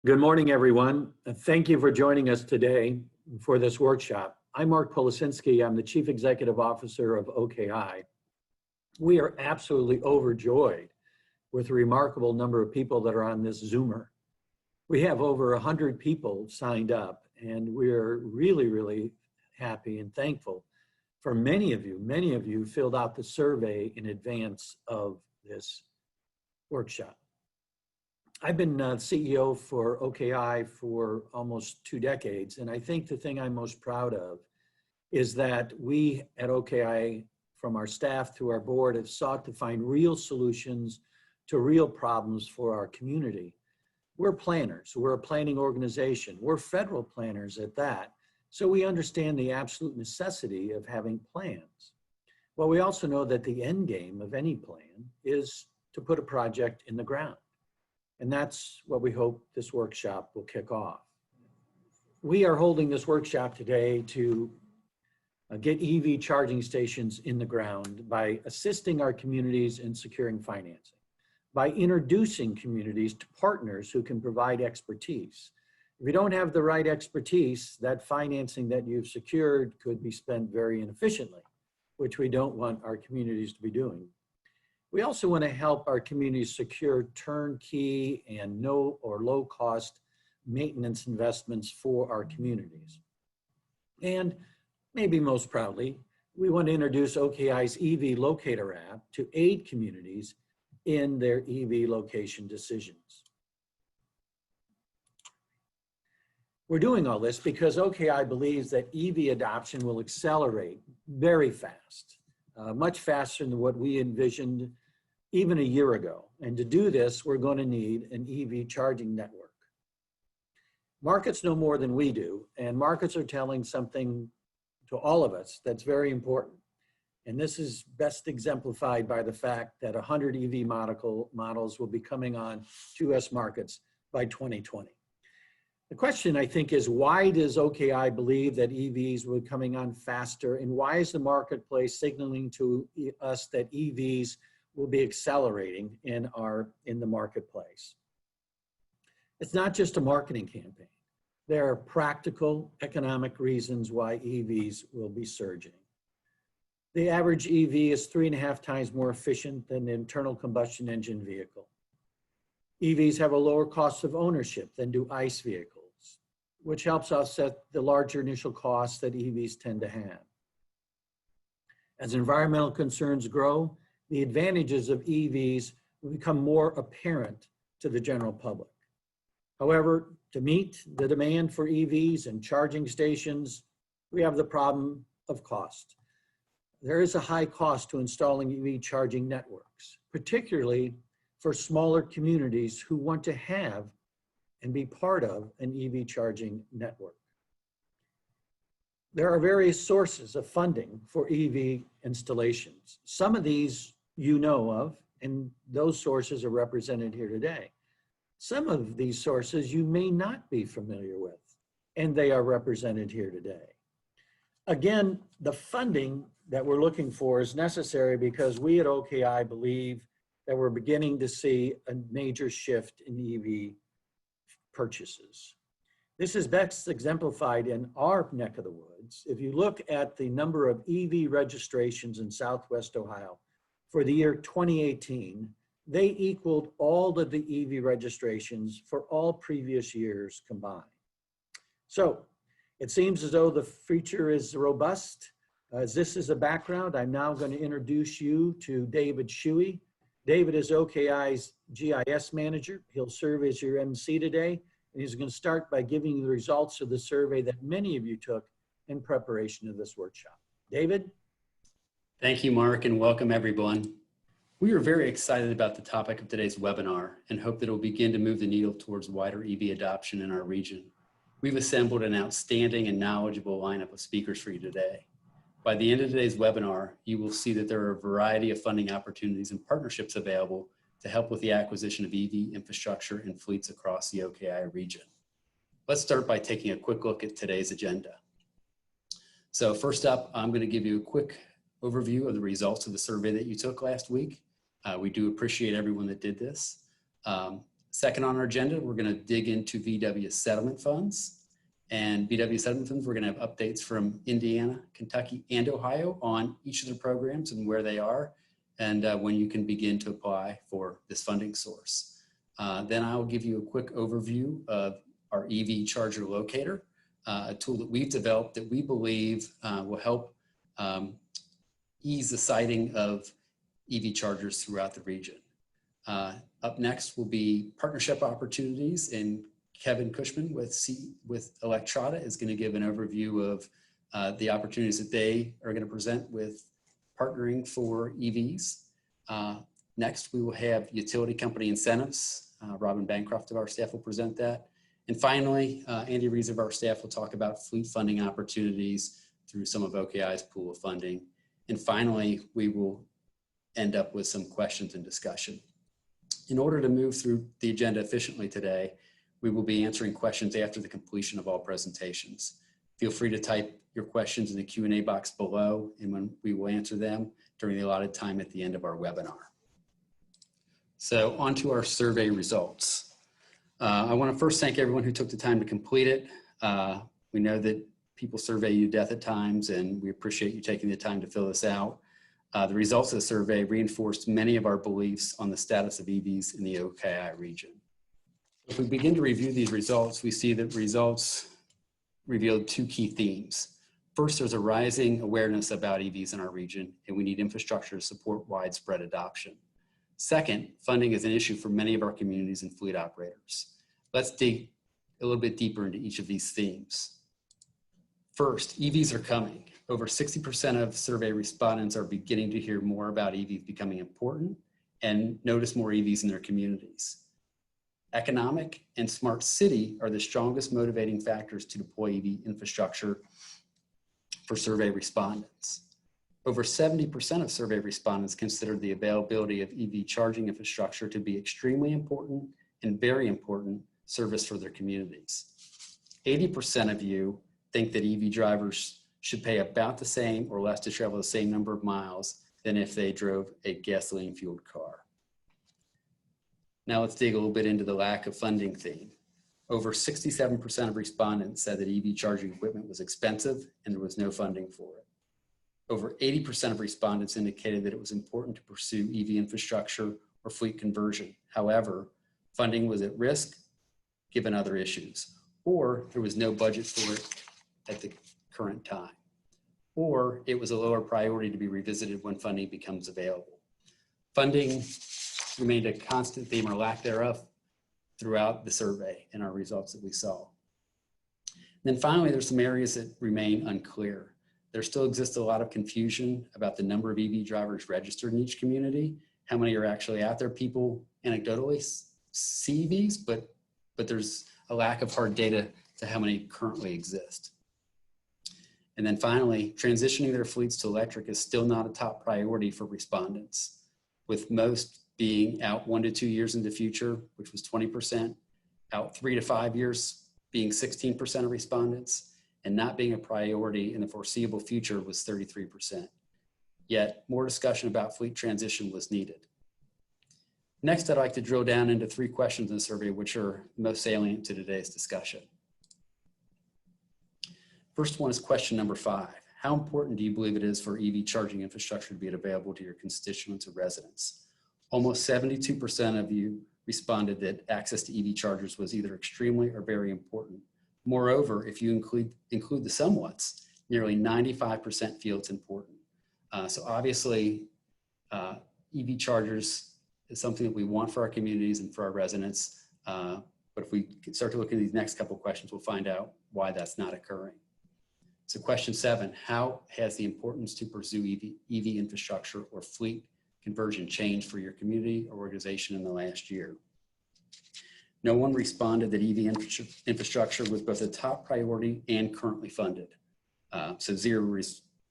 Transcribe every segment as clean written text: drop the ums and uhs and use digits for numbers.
Good morning, everyone. Thank you for joining us today for this workshop. I'm Mark Policinski. I'm the Chief Executive Officer of OKI. We are absolutely overjoyed with the remarkable number of people that are on this Zoomer. We have over 100 people signed up, and we're really happy and thankful for many of you filled out the survey in advance of this workshop. I've been CEO for OKI for almost 2 decades, and I think the thing I'm most proud of is that we at OKI, from our staff to our board, have sought to find real solutions to real problems for our community. We're planners, we're a planning organization, we're federal planners at that, so we understand the absolute necessity of having plans. Well, we also know that the end game of any plan is to put a project in the ground. And that's what we hope this workshop will kick off. We are holding this workshop today to get EV charging stations in the ground by assisting our communities in securing financing, by introducing communities to partners who can provide expertise. If you don't have the right expertise, that financing that you've secured could be spent very inefficiently, which we don't want our communities to be doing. We also want to help our communities secure turnkey and no or low cost maintenance investments for our communities. And maybe most proudly, we want to introduce OKI's EV Locator app to aid communities in their EV location decisions. We're doing all this because OKI believes that EV adoption will accelerate very fast, much faster than what we envisioned even a year ago. And to do this, we're going to need an EV charging network. Markets know more than we do, and markets are telling something to all of us that's very important. And this is best exemplified by the fact that 100 EV models will be coming on to US markets by 2020. The question, I think, is why does OKI believe that EVs will be coming on faster, and why is the marketplace signaling to us that EVs will be accelerating in the marketplace? It's not just a marketing campaign. There are practical economic reasons why EVs will be surging. The average EV is 3.5 times more efficient than an internal combustion engine vehicle. EVs have a lower cost of ownership than do ICE vehicles, which helps offset the larger initial costs that EVs tend to have. As environmental concerns grow, the advantages of EVs will become more apparent to the general public. However, to meet the demand for EVs and charging stations, we have the problem of cost. There is a high cost to installing EV charging networks, particularly for smaller communities who want to have and be part of an EV charging network. There are various sources of funding for EV installations. Some of these you know of, and those sources are represented here today. Some of these sources you may not be familiar with, and they are represented here today. Again, the funding that we're looking for is necessary because we at OKI believe that we're beginning to see a major shift in EV purchases. This is best exemplified in our neck of the woods. If you look at the number of EV registrations in Southwest Ohio, for the year 2018, they equaled all of the EV registrations for all previous years combined. So it seems as though the future is robust. As this is a background, I'm now going to introduce you to David Shuey. David is OKI's GIS manager. He'll serve as your MC today, and he's going to start by giving you the results of the survey that many of you took in preparation of this workshop. David? Thank you, Mark, and welcome everyone. We are very excited about the topic of today's webinar and hope that it will begin to move the needle towards wider EV adoption in our region. We've assembled an outstanding and knowledgeable lineup of speakers for you today. By the end of today's webinar, you will see that there are a variety of funding opportunities and partnerships available to help with the acquisition of EV infrastructure and fleets across the OKI region. Let's start by taking a quick look at today's agenda. So first up, I'm going to give you a quick overview of the results of the survey that you took last week. We do appreciate everyone that did this. Second on our agenda, we're going to dig into VW settlement funds. And VW settlement funds, we're going to have updates from Indiana, Kentucky, and Ohio on each of their programs and where they are, and when you can begin to apply for this funding source. Then I'll give you a quick overview of our EV charger locator, a tool that we've developed that we believe will help ease the siting of EV chargers throughout the region. Up next will be partnership opportunities, and Kevin Cushman with Electrata is going to give an overview of the opportunities that they are going to present with partnering for EVs. Next, we will have utility company incentives. Robin Bancroft of our staff will present that. And finally, Andy Rees of our staff will talk about fleet funding opportunities through some of OKI's pool of funding. And finally, we will end up with some questions and discussion. In order to move through the agenda efficiently today, we will be answering questions after the completion of all presentations. Feel free to type your questions in the Q&A box below, and we will answer them during the allotted time at the end of our webinar. So on to our survey results. I want to first thank everyone who took the time to complete it. We know that people survey you to death at times, and we appreciate you taking the time to fill this out. The results of the survey reinforced many of our beliefs on the status of EVs in the OKI region. If we begin to review these results, we see that results revealed two key themes. First, there's a rising awareness about EVs in our region, and we need infrastructure to support widespread adoption. Second, funding is an issue for many of our communities and fleet operators. Let's dig a little bit deeper into each of these themes. First, EVs are coming. Over 60% of survey respondents are beginning to hear more about EVs becoming important and notice more EVs in their communities. Economic and smart city are the strongest motivating factors to deploy EV infrastructure for survey respondents. Over 70% of survey respondents consider the availability of EV charging infrastructure to be extremely important and very important service for their communities. 80% of you think that EV drivers should pay about the same or less to travel the same number of miles than if they drove a gasoline-fueled car. Now let's dig a little bit into the lack of funding theme. Over 67% of respondents said that EV charging equipment was expensive and there was no funding for it. Over 80% of respondents indicated that it was important to pursue EV infrastructure or fleet conversion. However, funding was at risk given other issues, or there was no budget for it at the current time, or it was a lower priority to be revisited when funding becomes available. Funding remained a constant theme or lack thereof throughout the survey and our results that we saw. And then finally, there's some areas that remain unclear. There still exists a lot of confusion about the number of EV drivers registered in each community, how many are actually out there. People anecdotally see EVs, but there's a lack of hard data to how many currently exist. And then finally, transitioning their fleets to electric is still not a top priority for respondents, with most being out 1 to 2 years in the future, which was 20%, out 3 to 5 years being 16% of respondents, and not being a priority in the foreseeable future was 33%. Yet more discussion about fleet transition was needed. Next, I'd like to drill down into 3 questions in the survey which are most salient to today's discussion. First one is question number 5. How important do you believe it is for EV charging infrastructure to be available to your constituents or residents? Almost 72% of you responded that access to EV chargers was either extremely or very important. Moreover, if you include the somewhats, nearly 95% feel it's important. So obviously, EV chargers is something that we want for our communities and for our residents. But if we start to look at these next couple of questions, we'll find out why that's not occurring. So question 7, how has the importance to pursue EV infrastructure or fleet conversion changed for your community or organization in the last year? No one responded that EV infrastructure was both a top priority and currently funded. So 0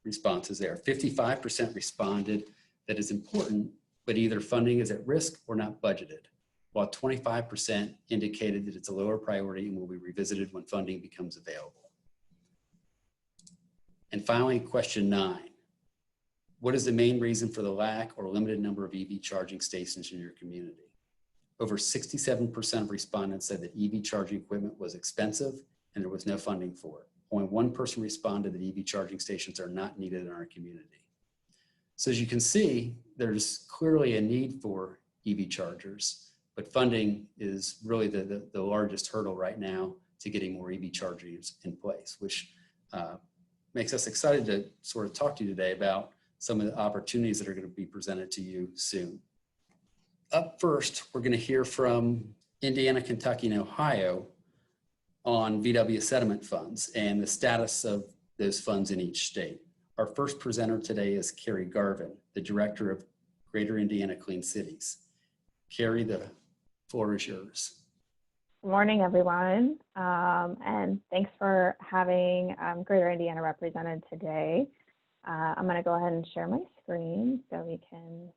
responses there. 55% responded that it's important, but either funding is at risk or not budgeted, while 25% indicated that it's a lower priority and will be revisited when funding becomes available. And finally, question 9. What is the main reason for the lack or limited number of EV charging stations in your community? over 67% of respondents said that EV charging equipment was expensive and there was no funding for it. Only one person responded that EV charging stations are not needed in our community. So as you can see, there's clearly a need for EV chargers, but funding is really the largest hurdle right now to getting more EV chargers in place, which makes us excited to sort of talk to you today about some of the opportunities that are going to be presented to you soon. Up first, we're going to hear from Indiana, Kentucky, and Ohio on VW settlement funds and the status of those funds in each state. Our first presenter today is Kerri Garvin, the Director of Greater Indiana Clean Cities. Kerri, the floor is yours. Good morning, everyone, and thanks for having Greater Indiana represented today. I'm going to go ahead and share my screen so we can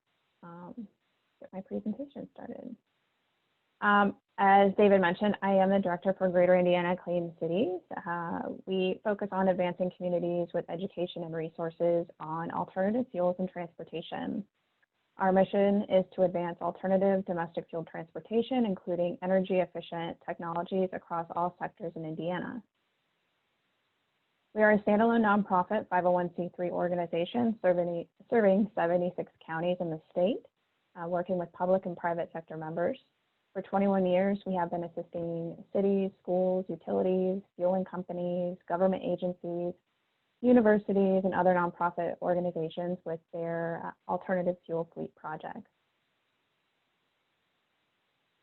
get my presentation started. As David mentioned, I am the Director for Greater Indiana Clean Cities. We focus on advancing communities with education and resources on alternative fuels and transportation. Our mission is to advance alternative domestic fuel transportation, including energy efficient technologies across all sectors in Indiana. We are a standalone nonprofit 501c3 organization serving 76 counties in the state, working with public and private sector members. For 21 years, we have been assisting cities, schools, utilities, fueling companies, government agencies, universities, and other nonprofit organizations with their alternative fuel fleet projects.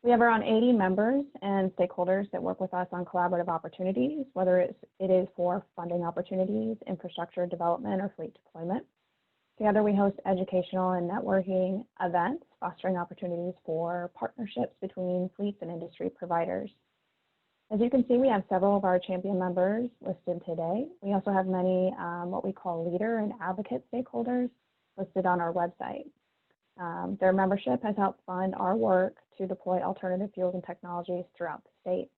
We have around 80 members and stakeholders that work with us on collaborative opportunities, whether it is for funding opportunities, infrastructure development, or fleet deployment. Together, we host educational and networking events, fostering opportunities for partnerships between fleets and industry providers. As you can see, we have several of our champion members listed today. We also have many what we call leader and advocate stakeholders listed on our website. Their membership has helped fund our work to deploy alternative fuels and technologies throughout the state.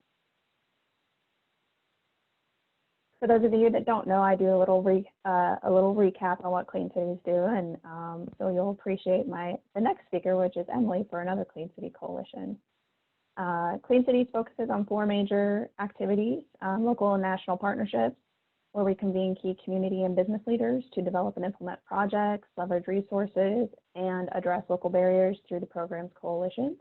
For those of you that don't know, I do a little recap on what Clean Cities do, and so you'll appreciate the next speaker, which is Emily, for another Clean City Coalition. Clean Cities focuses on 4 major activities: local and national partnerships, where we convene key community and business leaders to develop and implement projects, leverage resources, and address local barriers through the program's coalitions.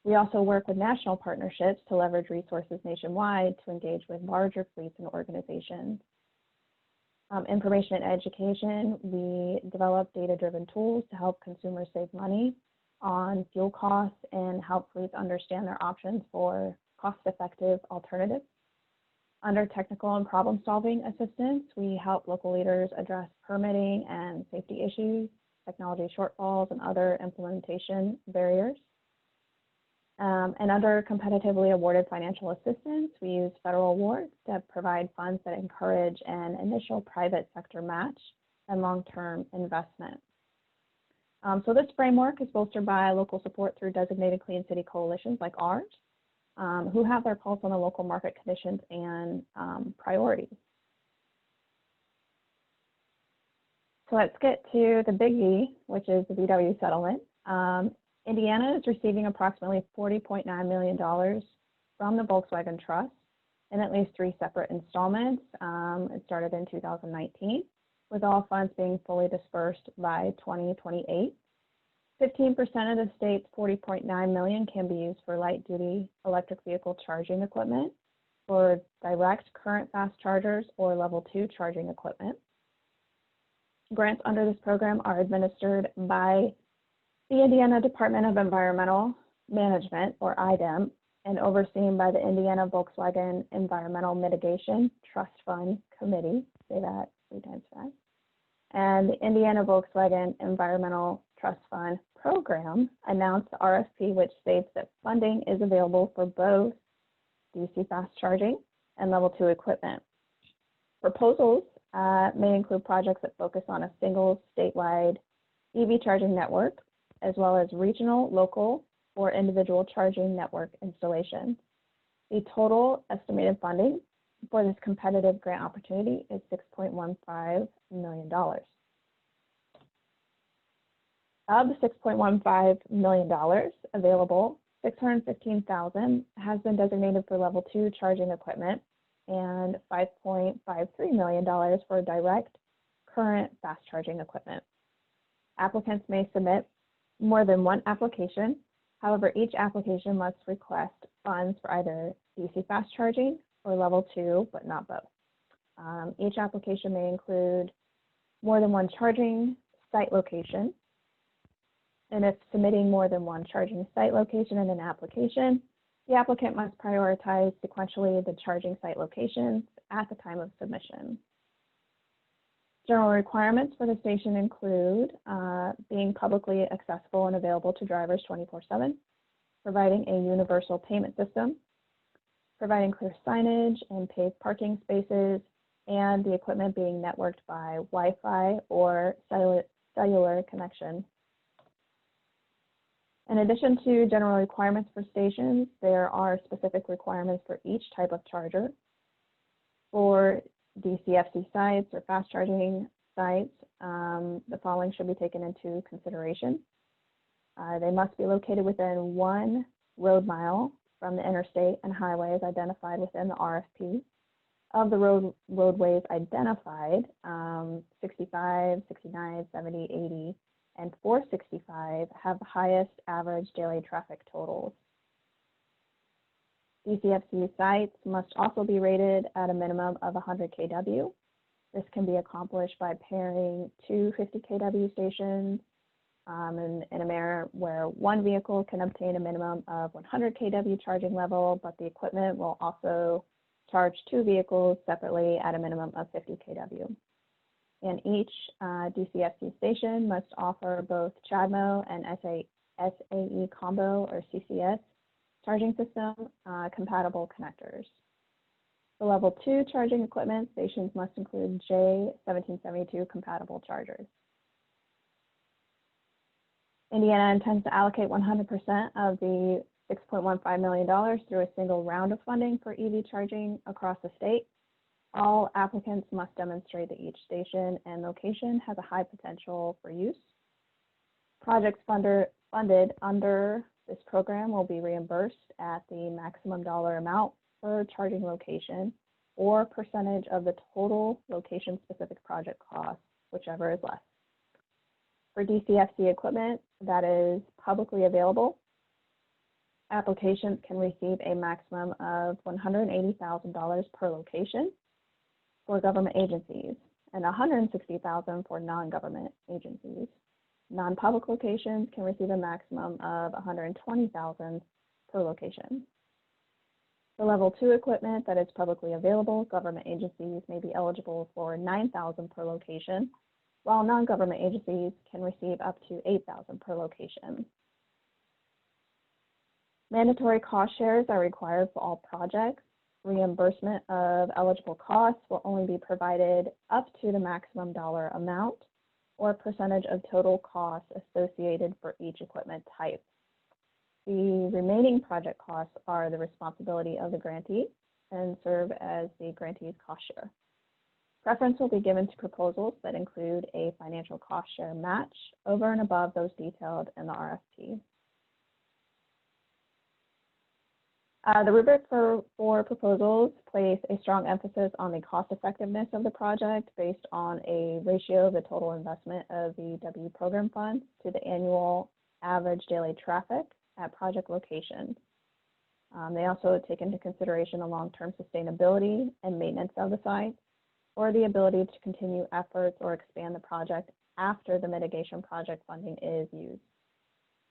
We also work with national partnerships to leverage resources nationwide to engage with larger fleets and organizations. Information and education, we develop data-driven tools to help consumers save money on fuel costs and help fleets understand their options for cost-effective alternatives. Under technical and problem-solving assistance, we help local leaders address permitting and safety issues, technology shortfalls, and other implementation barriers. And under competitively awarded financial assistance, we use federal awards to provide funds that encourage an initial private sector match and long-term investment. So this framework is bolstered by local support through designated Clean City coalitions like ours, who have their pulse on the local market conditions and priorities. So let's get to the biggie, which is the VW settlement. Indiana is receiving approximately $40.9 million from the Volkswagen Trust in at least 3 separate installments. It started in 2019, with all funds being fully dispersed by 2028. 15% of the state's $40.9 million can be used for light-duty electric vehicle charging equipment, for direct current fast chargers or level 2 charging equipment. Grants under this program are administered by the Indiana Department of Environmental Management, or IDEM, and overseen by the Indiana Volkswagen Environmental Mitigation Trust Fund Committee. Say that 3 times fast. And the Indiana Volkswagen Environmental Trust Fund Program announced the RFP, which states that funding is available for both DC fast charging and level 2 equipment. Proposals may include projects that focus on a single statewide EV charging network, as well as regional, local, or individual charging network installation. The total estimated funding for this competitive grant opportunity is $6.15 million. Of the $6.15 million available, $615,000 has been designated for level 2 charging equipment and $5.53 million for direct current fast charging equipment. Applicants may submit more than one application. However, each application must request funds for either DC fast charging or level 2, but not both. Each application may include more than one charging site location. And if submitting more than one charging site location in an application, the applicant must prioritize sequentially the charging site locations at the time of submission. General requirements for the station include being publicly accessible and available to drivers 24/7, providing a universal payment system, providing clear signage and paved parking spaces, and the equipment being networked by Wi-Fi or cellular connection. In addition to general requirements for stations, there are specific requirements for each type of charger. For DCFC sites or fast charging sites, the following should be taken into consideration. They must be located within 1 road mile from the interstate and highways identified within the RFP. Of the roadways identified, 65, 69, 70, 80, and 465 have the highest average daily traffic totals. DCFC sites must also be rated at a minimum of 100 kW. This can be accomplished by pairing 2 50 kW stations in a manner where one vehicle can obtain a minimum of 100 kW charging level, but the equipment will also charge 2 vehicles separately at a minimum of 50 kW. And each DCFC station must offer both CHAdeMO and SAE combo or CCS charging system compatible connectors. For level 2 charging equipment, stations must include J1772 compatible chargers. Indiana intends to allocate 100% of the $6.15 million through a single round of funding for EV charging across the state. All applicants must demonstrate that each station and location has a high potential for use. Projects funded under this program will be reimbursed at the maximum dollar amount per charging location or percentage of the total location-specific project cost, whichever is less. For DCFC equipment that is publicly available, applications can receive a maximum of $180,000 per location for government agencies and $160,000 for non-government agencies. Non-public locations can receive a maximum of $120,000 per location. For level 2 equipment that is publicly available, government agencies may be eligible for $9,000 per location, while non-government agencies can receive up to $8,000 per location. Mandatory cost shares are required for all projects. Reimbursement of eligible costs will only be provided up to the maximum dollar amount or percentage of total costs associated for each equipment type. The remaining project costs are the responsibility of the grantee and serve as the grantee's cost share. Preference will be given to proposals that include a financial cost share match over and above those detailed in the RFP. The rubric for proposals place a strong emphasis on the cost effectiveness of the project based on a ratio of the total investment of VW program funds to the annual average daily traffic at project locations. They also take into consideration the long-term sustainability and maintenance of the site, or the ability to continue efforts or expand the project after the mitigation project funding is used,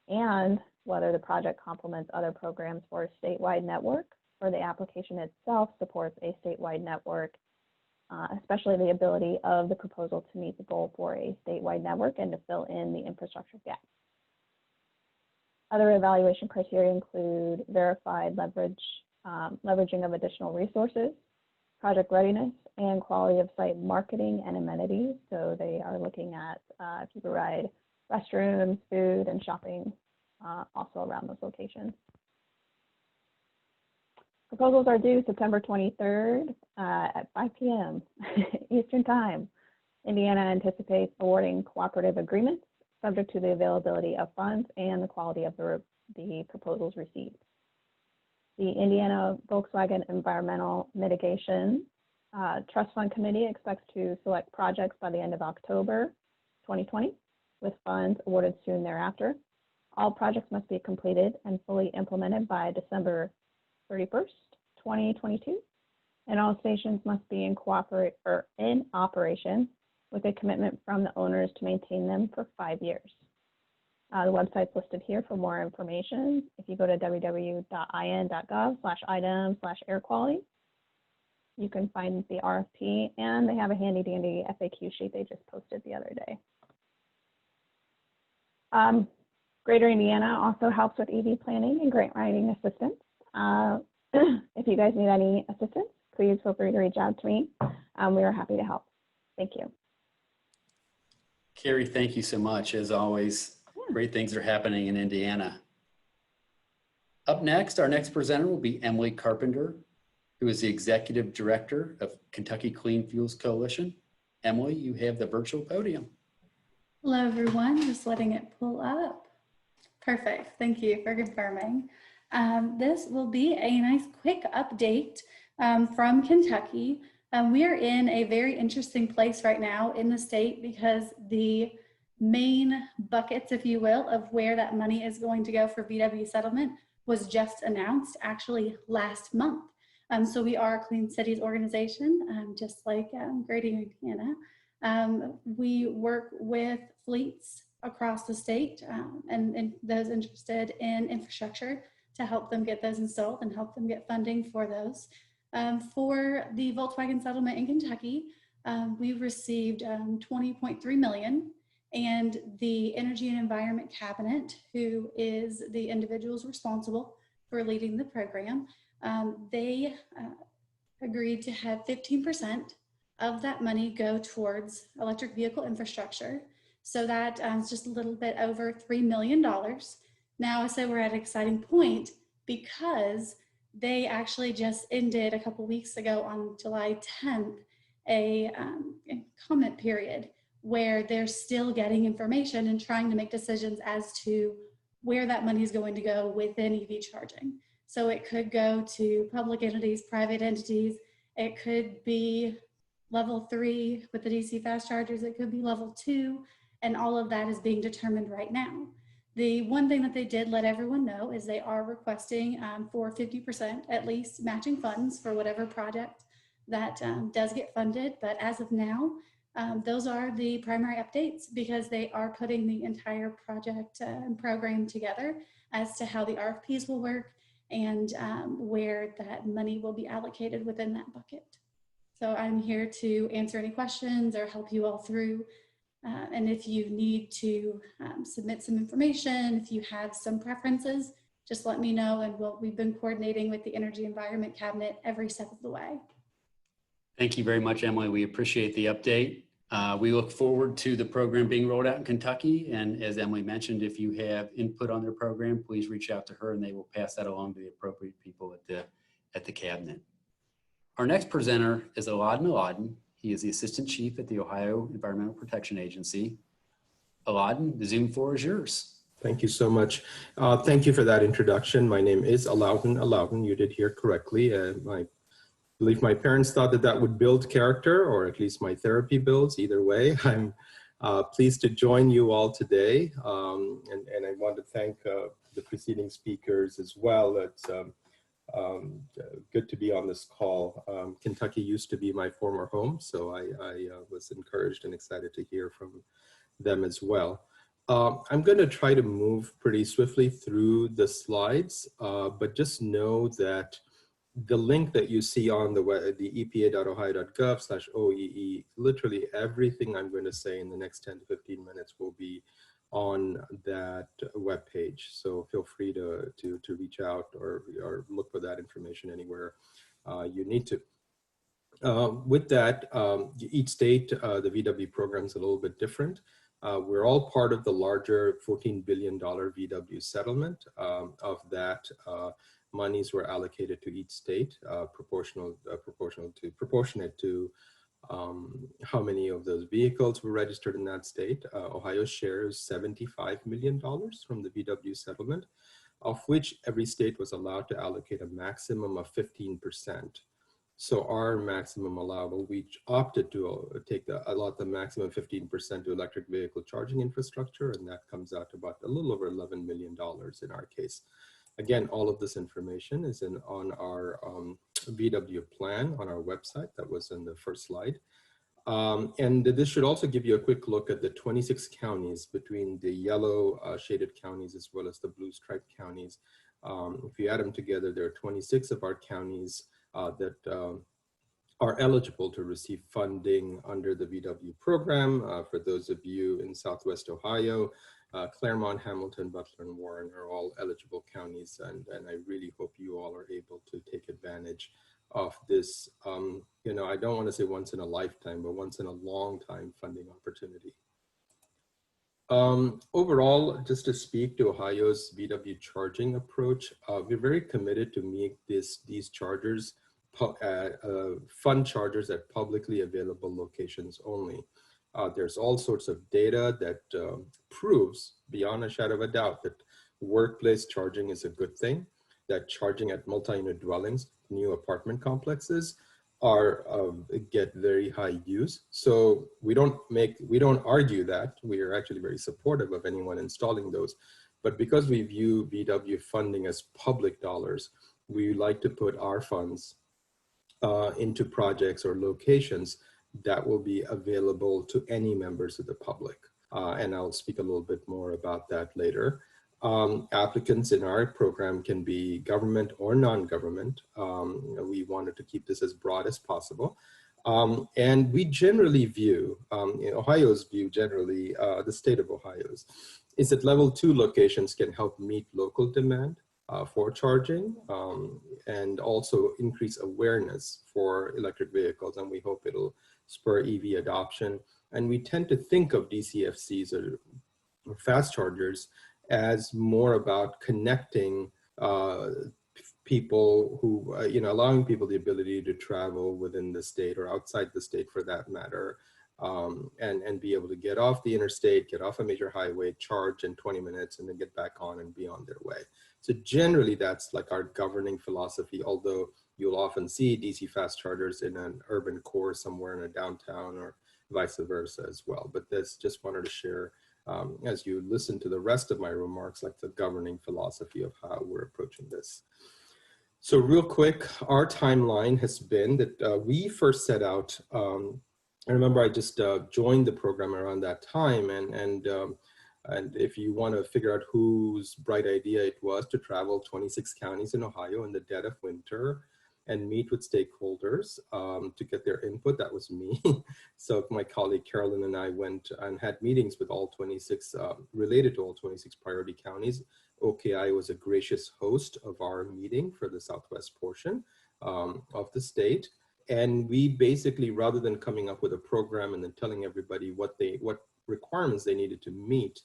and whether the project complements other programs for a statewide network, or the application itself supports a statewide network, especially the ability of the proposal to meet the goal for a statewide network and to fill in the infrastructure gap. Other evaluation criteria include verified leveraging of additional resources, project readiness, and quality of site marketing and amenities. So they are looking at if you provide restrooms, food, and shopping also around those locations. Proposals are due September 23rd at 5 p.m. Eastern Time. Indiana anticipates awarding cooperative agreements subject to the availability of funds and the quality of the proposals received. The Indiana Volkswagen Environmental Mitigation Trust Fund Committee expects to select projects by the end of October 2020, with funds awarded soon thereafter. All projects must be completed and fully implemented by December 31st, 2022, and all stations must be in operation with a commitment from the owners to maintain them for 5 years. The website's listed here for more information. If you go to www.in.gov/item/air quality, you can find the RFP, and they have a handy dandy FAQ sheet they just posted the other day. Greater Indiana also helps with EV planning and grant writing assistance. If you guys need any assistance, please feel free to reach out to me. We are happy to help. Thank you. Kerri, thank you so much. As always, great things are happening in Indiana. Up next, our next presenter will be Emily Carpenter, who is the Executive Director of Kentucky Clean Fuels Coalition. Emily, you have the virtual podium. Hello, everyone. Just letting it pull up. Perfect. Thank you for confirming. This will be a nice quick update from Kentucky. We are in a very interesting place right now in the state because the main buckets, if you will, of where that money is going to go for VW settlement was just announced actually last month. So we are a Clean Cities organization, just like Greater Indiana. We work with fleets across the state and those interested in infrastructure to help them get those installed and help them get funding for those. For the Volkswagen settlement in Kentucky, we've received $20.3 million, and the Energy and Environment Cabinet, who is the individuals responsible for leading the program, they agreed to have 15% of that money go towards electric vehicle infrastructure. So that is just a little bit over $3 million. Now I say we're at an exciting point because they actually just ended a couple weeks ago on July 10th, a comment period where they're still getting information and trying to make decisions as to where that money is going to go within EV charging. So it could go to public entities, private entities. It could be level 3 with the DC fast chargers. It could be level 2, and all of that is being determined right now. The one thing that they did let everyone know is they are requesting for 50% at least matching funds for whatever project that does get funded. But as of now, those are the primary updates because they are putting the entire project and program together as to how the RFPs will work and where that money will be allocated within that bucket. So I'm here to answer any questions or help you all through. And if you need to submit some information, if you have some preferences, just let me know, and we've been coordinating with the Energy Environment Cabinet every step of the way. Thank you very much, Emily. We appreciate the update. We look forward to the program being rolled out in Kentucky. And as Emily mentioned, if you have input on their program, please reach out to her and they will pass that along to the appropriate people at the cabinet. Our next presenter is Aladin Aladin. He is the Assistant Chief at the Ohio Environmental Protection Agency. Aladin, the Zoom floor is yours. Thank you so much. Thank you for that introduction. My name is Aladin Aladin. You did hear correctly. I believe my parents thought that would build character, or at least my therapy builds. Either way, I'm pleased to join you all today. And I want to thank the preceding speakers as well. It's good to be on this call. Kentucky used to be my former home, so I was encouraged and excited to hear from them as well. I'm going to try to move pretty swiftly through the slides, but just know that the link that you see on the epa.ohio.gov/OEE, literally everything I'm going to say in the next 10 to 15 minutes will be on that webpage. So feel free to reach out or look for that information anywhere you need to. With that, each state, the VW program is a little bit different. We're all part of the larger $14 billion VW settlement. Of that, monies were allocated to each state, proportionate to How many of those vehicles were registered in that state? Ohio shares $75 million from the VW settlement, of which every state was allowed to allocate a maximum of 15%. So our maximum allowable, we opted to allot the maximum 15% to electric vehicle charging infrastructure, and that comes out to about a little over $11 million in our case. Again, all of this information is on our VW plan on our website. That was in the first slide. And this should also give you a quick look at the 26 counties between the yellow shaded counties as well as the blue striped counties. If you add them together, there are 26 of our counties that are eligible to receive funding under the VW program. For those of you in Southwest Ohio, Claremont, Hamilton, Butler, and Warren are all eligible counties, and I really hope you all are able to take advantage of this, you know, I don't want to say once in a lifetime, but once in a long time funding opportunity. Overall, just to speak to Ohio's VW charging approach, we're very committed to make these chargers fund chargers at publicly available locations only. There's all sorts of data that proves beyond a shadow of a doubt that workplace charging is a good thing, that charging at multi-unit dwellings, new apartment complexes get very high use. So we don't argue that. We are actually very supportive of anyone installing those. But because we view VW funding as public dollars, we like to put our funds into projects or locations that will be available to any members of the public. And I'll speak a little bit more about that later. Applicants in our program can be government or non-government. We wanted to keep this as broad as possible. And we generally view, Ohio's view generally, the state of Ohio's, is that level 2 locations can help meet local demand for charging and also increase awareness for electric vehicles. And we hope it'll spur EV adoption. And we tend to think of DCFCs or fast chargers as more about connecting people who, allowing people the ability to travel within the state or outside the state for that matter, and be able to get off the interstate, get off a major highway, charge in 20 minutes, and then get back on and be on their way. So generally that's like our governing philosophy, although you'll often see DC fast chargers in an urban core somewhere in a downtown or vice versa as well. But this just wanted to share as you listen to the rest of my remarks, like the governing philosophy of how we're approaching this. So real quick, our timeline has been that we first set out, I remember I just joined the program around that time, and if you want to figure out whose bright idea it was to travel 26 counties in Ohio in the dead of winter and meet with stakeholders to get their input, that was me. So my colleague Carolyn and I went and had meetings with all 26, related to all 26 priority counties. OKI was a gracious host of our meeting for the Southwest portion of the state. And we basically, rather than coming up with a program and then telling everybody what requirements they needed to meet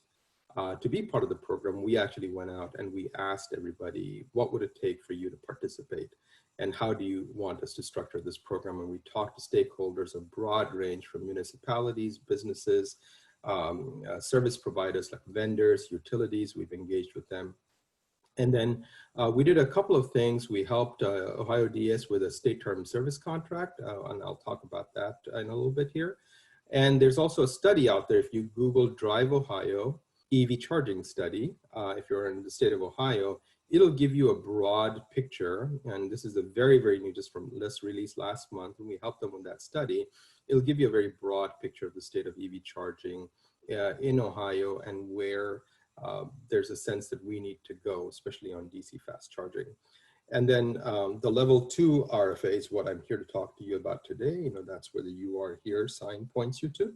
to be part of the program, we actually went out and we asked everybody, what would it take for you to participate? And how do you want us to structure this program? And we talked to stakeholders, a broad range from municipalities, businesses, service providers like vendors, utilities. We've engaged with them. And then we did a couple of things. We helped Ohio DS with a state term service contract, and I'll talk about that in a little bit here. And there's also a study out there. If you Google Drive Ohio EV charging study, if you're in the state of Ohio, it'll give you a broad picture. And this is a very, very new, just from this release last month, and we helped them with that study. It'll give you a very broad picture of the state of EV charging in Ohio and where there's a sense that we need to go, especially on DC fast charging. And then the level 2 RFA is what I'm here to talk to you about today. That's where the "you are here" sign points you to.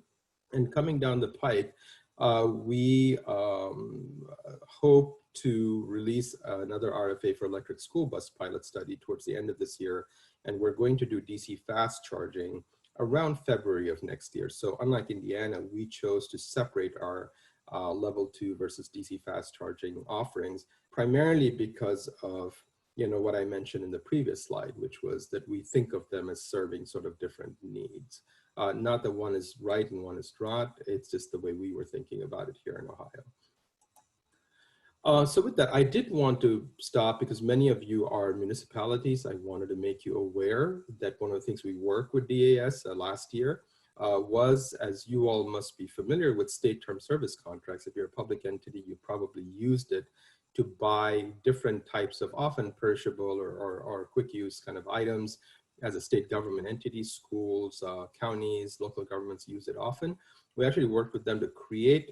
And coming down the pike, we hope to release another RFA for electric school bus pilot study towards the end of this year. And we're going to do DC fast charging around February of next year. So unlike Indiana, we chose to separate our level 2 versus DC fast charging offerings, primarily because of what I mentioned in the previous slide, which was that we think of them as serving sort of different needs. Not that one is right and one is not, it's just the way we were thinking about it here in Ohio. So with that, I did want to stop because many of you are municipalities. I wanted to make you aware that one of the things we worked with DAS last year was, as you all must be familiar with, state term service contracts. If you're a public entity, you probably used it to buy different types of often perishable or quick use kind of items. As a state government entity, schools, counties, local governments use it often. We actually worked with them to create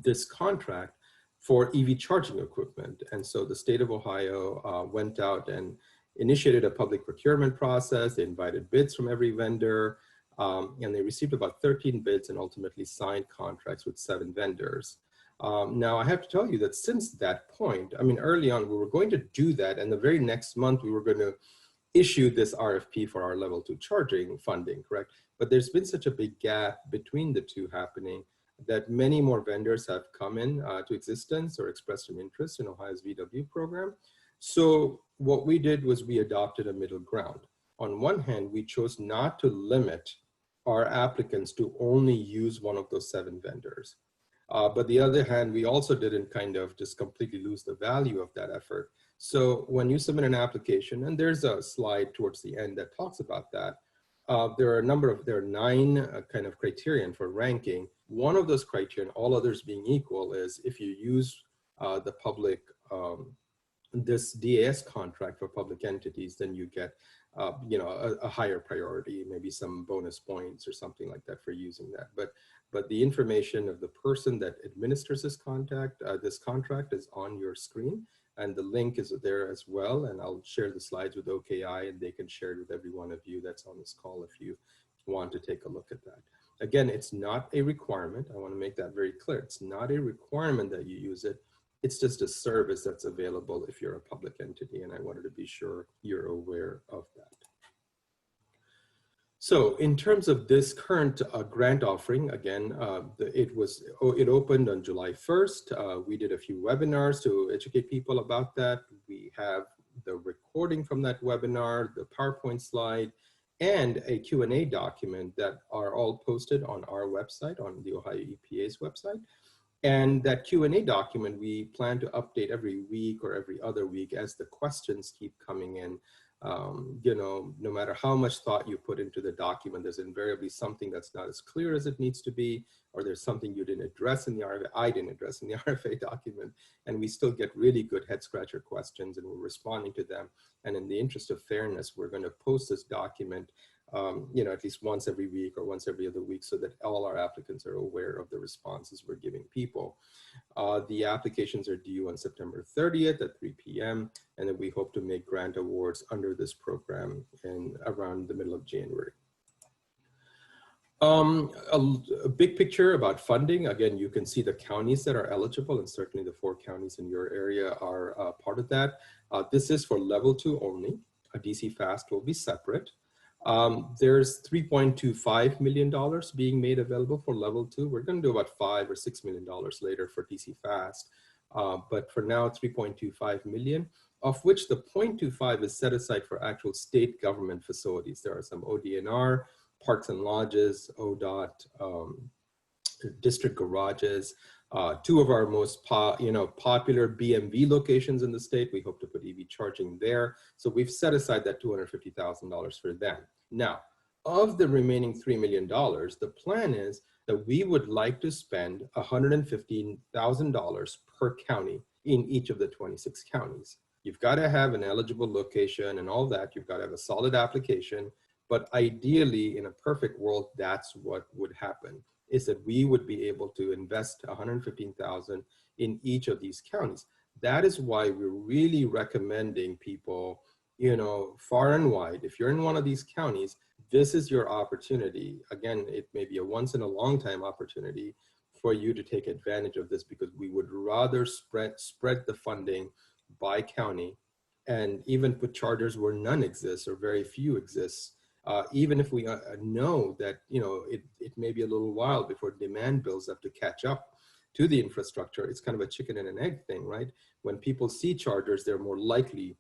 this contract for EV charging equipment. And so the state of Ohio went out and initiated a public procurement process. They invited bids from every vendor, and they received about 13 bids and ultimately signed contracts with 7 vendors. Now I have to tell you that since that point, I mean, early on we were going to do that, and the very next month we were going to issue this RFP for our level 2 charging funding, correct? But there's been such a big gap between the two happening that many more vendors have come in to existence or expressed an interest in Ohio's VW program. So what we did was we adopted a middle ground. On one hand, we chose not to limit our applicants to only use one of those 7 vendors. But the other hand, we also didn't kind of just completely lose the value of that effort. So when you submit an application, and there's a slide towards the end that talks about that, there are 9 kind of criterion for ranking. One of those criterion, all others being equal, is if you use the public, this DAS contract for public entities, then you get a higher priority, maybe some bonus points or something like that for using that. But the information of the person that administers this contract is on your screen, and the link is there as well. And I'll share the slides with OKI, and they can share it with every one of you that's on this call if you want to take a look at that. Again, it's not a requirement. I want to make that very clear. It's not a requirement that you use it. It's just a service that's available if you're a public entity, and I wanted to be sure you're aware of that. So in terms of this current grant offering, again, it opened on July 1st. We did a few webinars to educate people about that. We have the recording from that webinar, the PowerPoint slide, and a Q&A document that are all posted on our website, on the Ohio EPA's website. And that Q&A document, we plan to update every week or every other week as the questions keep coming in. No matter how much thought you put into the document, there's invariably something that's not as clear as it needs to be, or there's something you didn't address in the RFA, I didn't address in the RFA document, and we still get really good head scratcher questions, and we're responding to them. And in the interest of fairness, we're going to post this document at least once every week or once every other week, so that all our applicants are aware of the responses we're giving people. The applications are due on September 30th at 3 p.m. and then we hope to make grant awards under this program in around the middle of January. A big picture about funding. Again, you can see the counties that are eligible, and certainly the 4 counties in your area are part of that. This is for level 2 only. A DC Fast will be separate. There's $3.25 million being made available for level 2. We're going to do about $5 or $6 million later for DC Fast. But for now, $3.25 million, of which the $0.25 is set aside for actual state government facilities. There are some ODNR, parks and lodges, ODOT, district garages, 2 of our most popular BMV locations in the state. We hope to put EV charging there. So we've set aside that $250,000 for them. Now, of the remaining $3 million, the plan is that we would like to spend $115,000 per county in each of the 26 counties. You've got to have an eligible location and all that. You've got to have a solid application. But ideally, in a perfect world, that's what would happen, is that we would be able to invest $115,000 in each of these counties. That is why we're really recommending people, far and wide, if you're in one of these counties, this is your opportunity. Again, it may be a once in a long time opportunity for you to take advantage of this, because we would rather spread the funding by county and even put chargers where none exists or very few exists. Even if we know that it may be a little while before demand builds up to catch up to the infrastructure. It's kind of a chicken and an egg thing, right? When people see chargers, they're more likely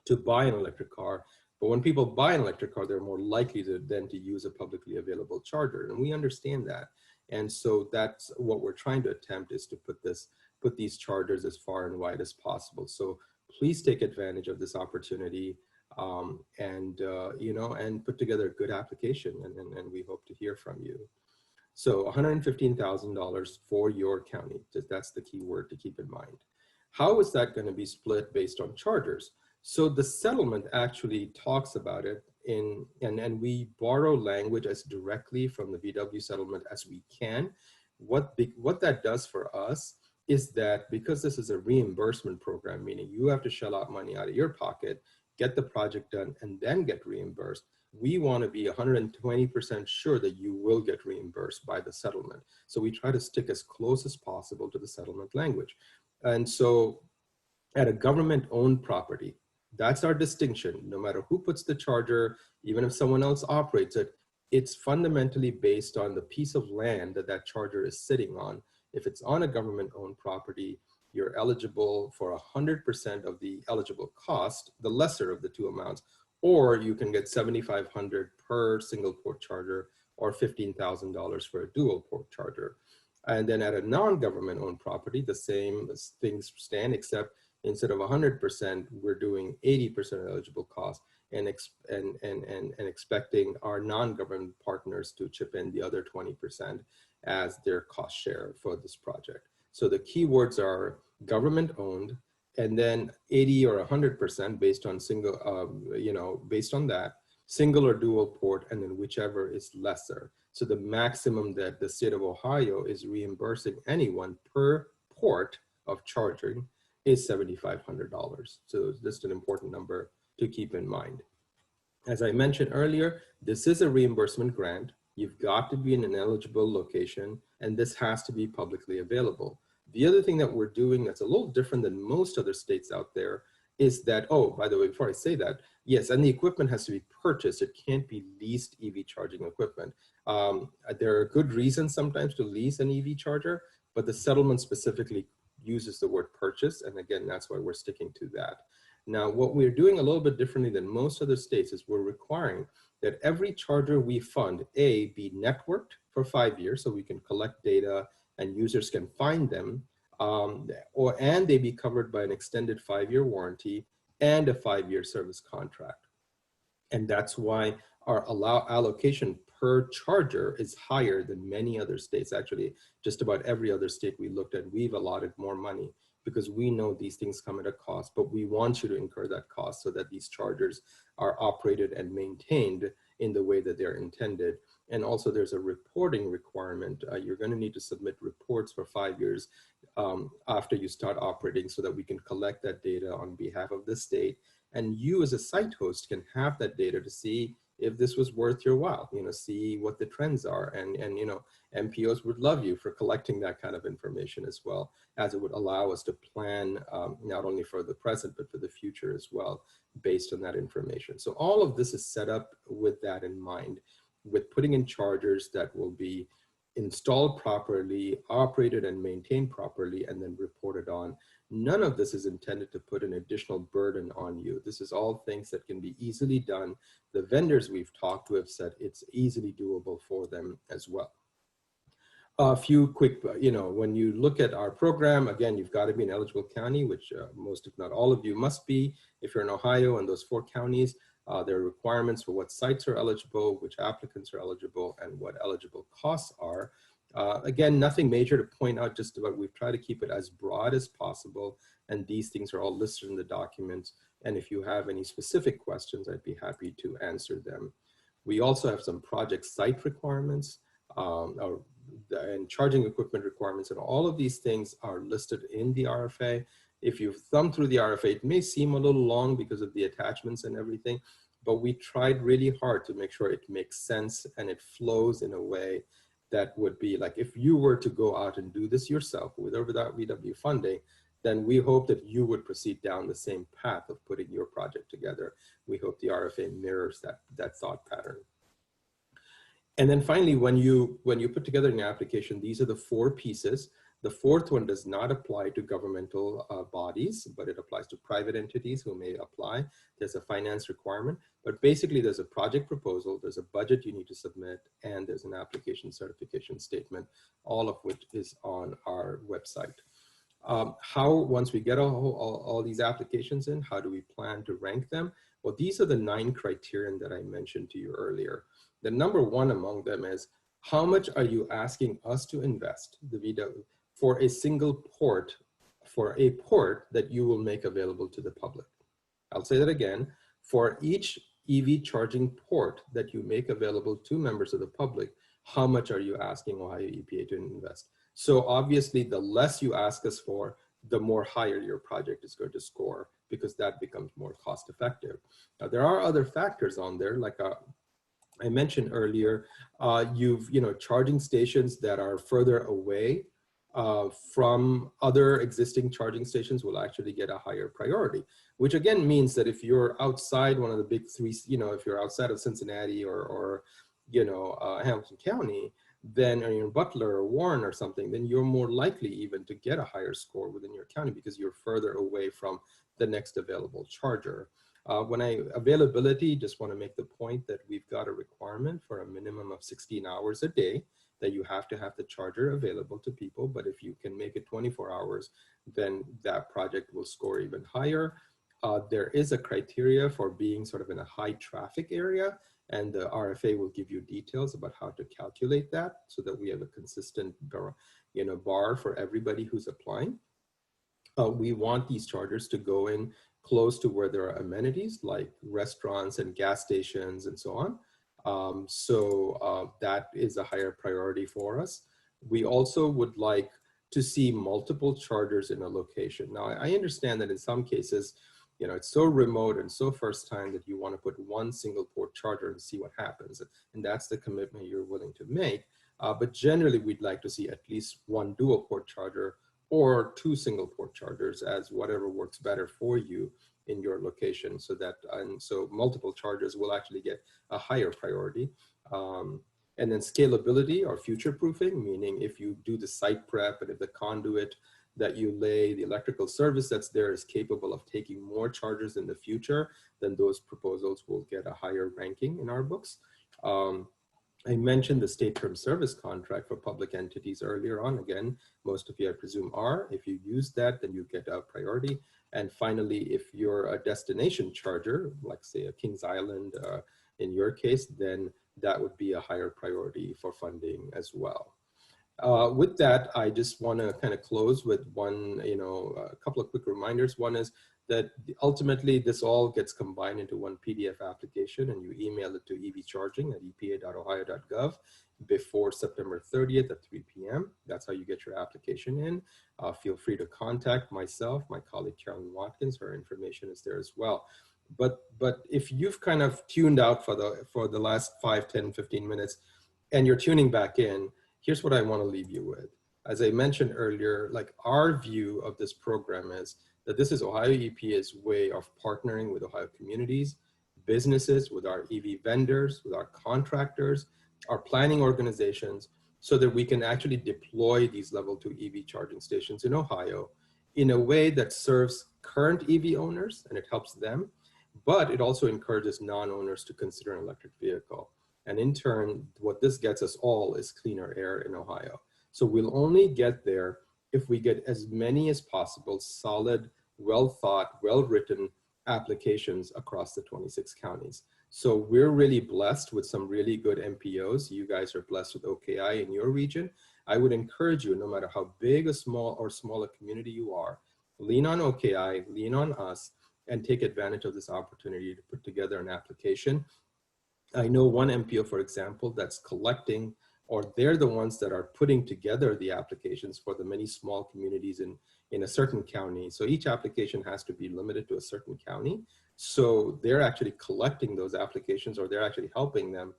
to buy an electric car. But when people buy an electric car, they're more likely then to use a publicly available charger. And we understand that. And so that's what we're trying to attempt, is to put these chargers as far and wide as possible. So please take advantage of this opportunity, and put together a good application, and we hope to hear from you. So $115,000 for your county, that's the key word to keep in mind. How is that going to be split based on chargers? So the settlement actually talks about it and we borrow language as directly from the VW settlement as we can. What that does for us is that because this is a reimbursement program, meaning you have to shell out money out of your pocket, get the project done, and then get reimbursed, we want to be 120% sure that you will get reimbursed by the settlement. So we try to stick as close as possible to the settlement language. And so at a government-owned property, that's our distinction. No matter who puts the charger, even if someone else operates it, it's fundamentally based on the piece of land that that charger is sitting on. If it's on a government-owned property, you're eligible for 100% of the eligible cost, the lesser of the two amounts, or you can get $7,500 per single port charger or $15,000 for a dual port charger. And then at a non-government owned property, the same things stand, except instead of 100%, we're doing 80% eligible cost and expecting our non-government partners to chip in the other 20% as their cost share for this project. So the keywords are government owned, and then 80 or 100% based on based on that, single or dual port, and then whichever is lesser. So the maximum that the state of Ohio is reimbursing anyone per port of charging is $7,500. So it's just an important number to keep in mind. As I mentioned earlier, this is a reimbursement grant. You've got to be in an eligible location, and this has to be publicly available. The other thing that we're doing that's a little different than most other states out there is that, oh, by the way, before I say that, yes, and the equipment has to be purchased. It can't be leased EV charging equipment. There are good reasons sometimes to lease an EV charger, but the settlement specifically uses the word purchase. And again, that's why we're sticking to that. Now, what we're doing a little bit differently than most other states is we're requiring that every charger we fund, A, be networked for 5 years so we can collect data and users can find them, and they be covered by an extended 5-year warranty and a 5-year service contract. And that's why our allocation per charger is higher than many other states. Actually, just about every other state we looked at, we've allotted more money because we know these things come at a cost, but we want you to incur that cost so that these chargers are operated and maintained in the way that they're intended. And also there's a reporting requirement. You're going to need to submit reports for 5 years after you start operating so that we can collect that data on behalf of the state. And you as a site host can have that data to see if this was worth your while, see what the trends are. And MPOs would love you for collecting that kind of information as well, as it would allow us to plan not only for the present, but for the future as well, based on that information. So all of this is set up with that in mind, with putting in chargers that will be installed properly, operated and maintained properly, and then reported on. None of this is intended to put an additional burden on you. This is all things that can be easily done. The vendors we've talked to have said it's easily doable for them as well. A few quick, when you look at our program, again, you've got to be an eligible county, which most, if not all of you must be. If you're in Ohio and those 4 counties, there are requirements for what sites are eligible, which applicants are eligible, and what eligible costs are. Again, nothing major to point out, just about we've tried to keep it as broad as possible, and these things are all listed in the documents. And if you have any specific questions, I'd be happy to answer them. We also have some project site requirements and charging equipment requirements, and all of these things are listed in the RFA. If you've thumbed through the RFA, it may seem a little long because of the attachments and everything, but we tried really hard to make sure it makes sense and it flows in a way that would be like, if you were to go out and do this yourself with or without VW funding, then we hope that you would proceed down the same path of putting your project together. We hope the RFA mirrors that thought pattern. And then finally, when you put together an application, these are the 4 pieces. The fourth one does not apply to governmental bodies, but it applies to private entities who may apply. There's a finance requirement, but basically there's a project proposal, there's a budget you need to submit, and there's an application certification statement, all of which is on our website. Once we get all these applications in, how do we plan to rank them? Well, these are the 9 criterion that I mentioned to you earlier. The number one among them is, how much are you asking us to invest, the VW, for a single port, for a port that you will make available to the public? I'll say that again. For each EV charging port that you make available to members of the public, how much are you asking Ohio EPA to invest? So obviously, the less you ask us for, the more higher your project is going to score, because that becomes more cost effective. Now, there are other factors on there, like I mentioned earlier, charging stations that are further away from other existing charging stations will actually get a higher priority, which again means that if you're outside one of the big 3, if you're outside of Cincinnati or Hamilton County, then, or you're Butler or Warren or something, then you're more likely even to get a higher score within your county because you're further away from the next available charger. Availability, just want to make the point that we've got a requirement for a minimum of 16 hours a day that you have to have the charger available to people. But if you can make it 24 hours, then that project will score even higher. There is a criteria for being sort of in a high traffic area, and the RFA will give you details about how to calculate that so that we have a consistent bar for everybody who's applying. We want these chargers to go in close to where there are amenities like restaurants and gas stations and so on. That is a higher priority for us. We also would like to see multiple chargers in a location. Now, I understand that in some cases, it's so remote and so first time that you want to put one single port charger and see what happens. And that's the commitment you're willing to make. But generally, we'd like to see at least one dual port charger or 2 single port chargers, as whatever works better for you in your location, so multiple chargers will actually get a higher priority. And then scalability or future proofing, meaning if you do the site prep and if the conduit that you lay, the electrical service that's there is capable of taking more chargers in the future, then those proposals will get a higher ranking in our books. I mentioned the state term service contract for public entities earlier on. Again, most of you, I presume, are. If you use that, then you get a priority. And finally, if you're a destination charger, like say a Kings Island in your case, then that would be a higher priority for funding as well. With that, I just want to kind of close with a couple of quick reminders. One is that ultimately this all gets combined into one PDF application, and you email it to evcharging@epa.ohio.gov before September 30th at 3 p.m. That's how you get your application in. Feel free to contact myself, my colleague Carolyn Watkins. Her information is there as well. But if you've kind of tuned out for the last 5, 10, 15 minutes, and you're tuning back in, here's what I want to leave you with. As I mentioned earlier, like our view of this program is that this is Ohio EPA's way of partnering with Ohio communities, businesses, with our EV vendors, with our contractors, our planning organizations, so that we can actually deploy these level 2 EV charging stations in Ohio in a way that serves current EV owners and it helps them, but it also encourages non-owners to consider an electric vehicle. And in turn, what this gets us all is cleaner air in Ohio. So we'll only get there if we get as many as possible solid, well thought, well-written applications across the 26 counties. So we're really blessed with some really good MPOs. You guys are blessed with OKI in your region. I would encourage you, no matter how big a smaller community you are, lean on OKI, lean on us, and take advantage of this opportunity to put together an application. I know one MPO, for example, that's collecting, or they're the ones that are putting together the applications for the many small communities in a certain county. So each application has to be limited to a certain county. So they're actually collecting those applications, or they're actually helping them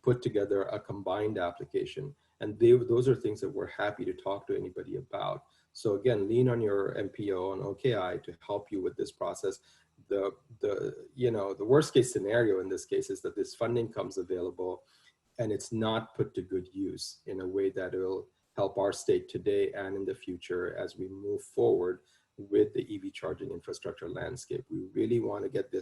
put together a combined application. And those are things that we're happy to talk to anybody about. So again, lean on your MPO on OKI to help you with this process. The worst case scenario in this case is that this funding comes available and it's not put to good use in a way that will help our state today and in the future as we move forward with the EV charging infrastructure landscape. We really want to get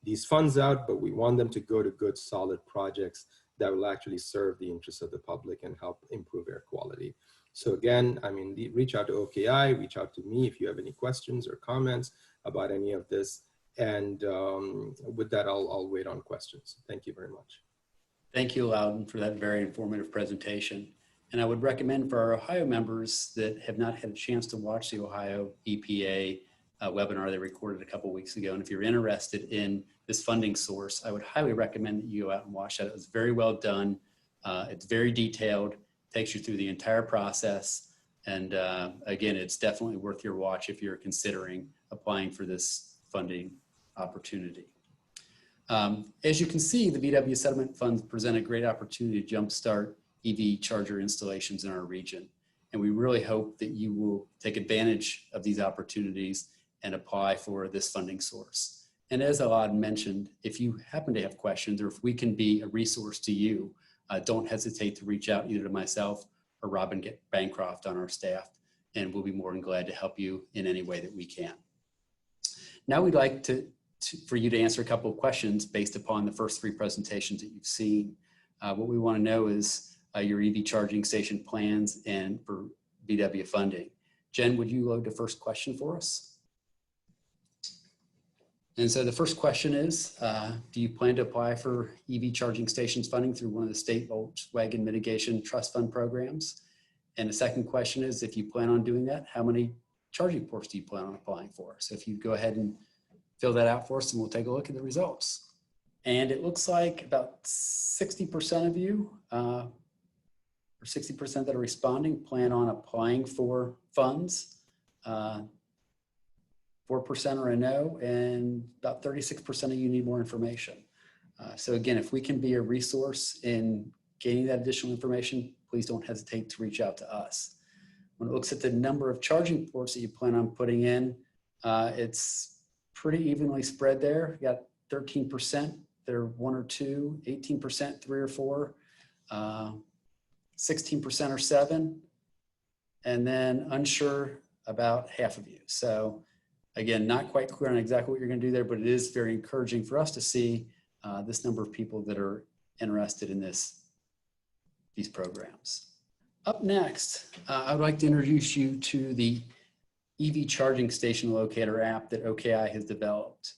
these funds out, but we want them to go to good, solid projects that will actually serve the interests of the public and help improve air quality. So again, I mean, reach out to OKI, reach out to me if you have any questions or comments about any of this. And with that, I'll wait on questions. Thank you very much. Thank you, Loudon, for that very informative presentation. And I would recommend for our Ohio members that have not had a chance to watch the Ohio EPA webinar they recorded a couple weeks ago. And if you're interested in this funding source, I would highly recommend that you go out and watch that. It was very well done. It's very detailed, takes you through the entire process. And again, it's definitely worth your watch if you're considering applying for this funding opportunity. As you can see, the VW settlement funds present a great opportunity to jumpstart EV charger installations in our region. And we really hope that you will take advantage of these opportunities and apply for this funding source. And as Alad mentioned, if you happen to have questions or if we can be a resource to you, don't hesitate to reach out either to myself or Robin Bancroft on our staff, and we'll be more than glad to help you in any way that we can. Now we'd like for you to answer a couple of questions based upon the first three presentations that you've seen. What we want to know is your EV charging station plans and for VW funding. Jen, would you load the first question for us? And so the first question is, do you plan to apply for EV charging stations funding through one of the state Volkswagen Mitigation Trust Fund programs? And the second question is, if you plan on doing that, how many charging ports do you plan on applying for? So if you go ahead and fill that out for us and we'll take a look at the results. And it looks like about 60% of you, or 60% that are responding plan on applying for funds. 4% are a no, and about 36% of you need more information. So again, if we can be a resource in gaining that additional information, please don't hesitate to reach out to us. When it looks at the number of charging ports that you plan on putting in, it's pretty evenly spread there. You got 13% that are 1 or 2, 18% 3 or 4, 16% are 7, and then unsure about half of you. So again, not quite clear on exactly what you're going to do there, but it is very encouraging for us to see this number of people that are interested in these programs. Up next, I would like to introduce you to the EV charging station locator app that OKI has developed.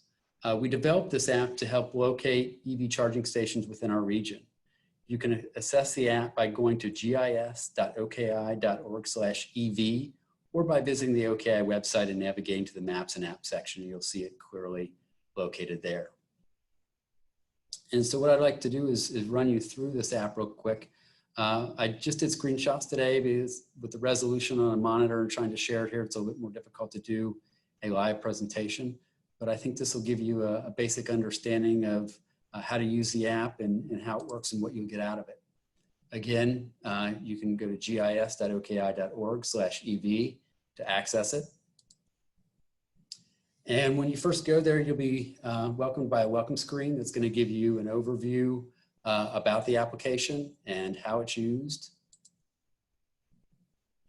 We developed this app to help locate EV charging stations within our region. You can access the app by going to gis.oki.org/EV or by visiting the OKI website and navigating to the Maps and Apps section. You'll see it clearly located there. And so what I'd like to do is run you through this app real quick. I just did screenshots today because with the resolution on a monitor and trying to share it here, it's a little bit more difficult to do a live presentation. But I think this will give you a basic understanding of how to use the app and how it works and what you'll get out of it. Again, you can go to gis.oki.org/EV to access it. And when you first go there, you'll be welcomed by a welcome screen that's going to give you an overview about the application and how it's used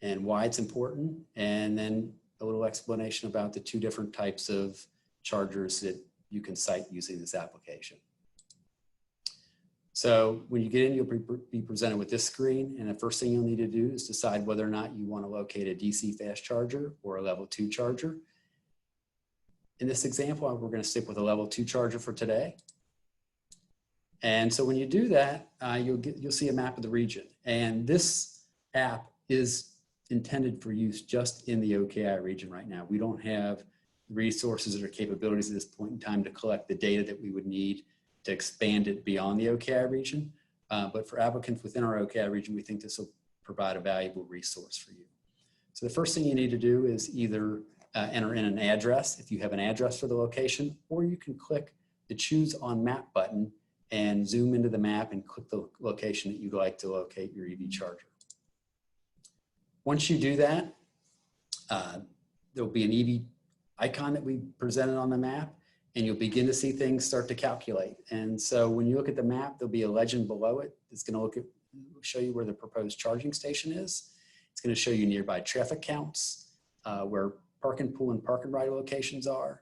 and why it's important, and then a little explanation about the 2 different types of chargers that you can cite using this application. So when you get in, you'll be presented with this screen, and the first thing you'll need to do is decide whether or not you want to locate a DC fast charger or a level 2 charger. In this example, we're going to stick with a level 2 charger for today. And so when you do that, you'll see a map of the region. And this app is intended for use just in the OKI region right now. We don't have resources or capabilities at this point in time to collect the data that we would need to expand it beyond the OKI region. But for applicants within our OKI region, we think this will provide a valuable resource for you. So the first thing you need to do is either enter in an address if you have an address for the location, or you can click the Choose on Map button and zoom into the map and click the location that you'd like to locate your EV charger. Once you do that, there'll be an EV icon that we presented on the map, and you'll begin to see things start to calculate. And so when you look at the map, there'll be a legend below it that's going to show you where the proposed charging station is. It's going to show you nearby traffic counts, where park and pool and park and ride locations are.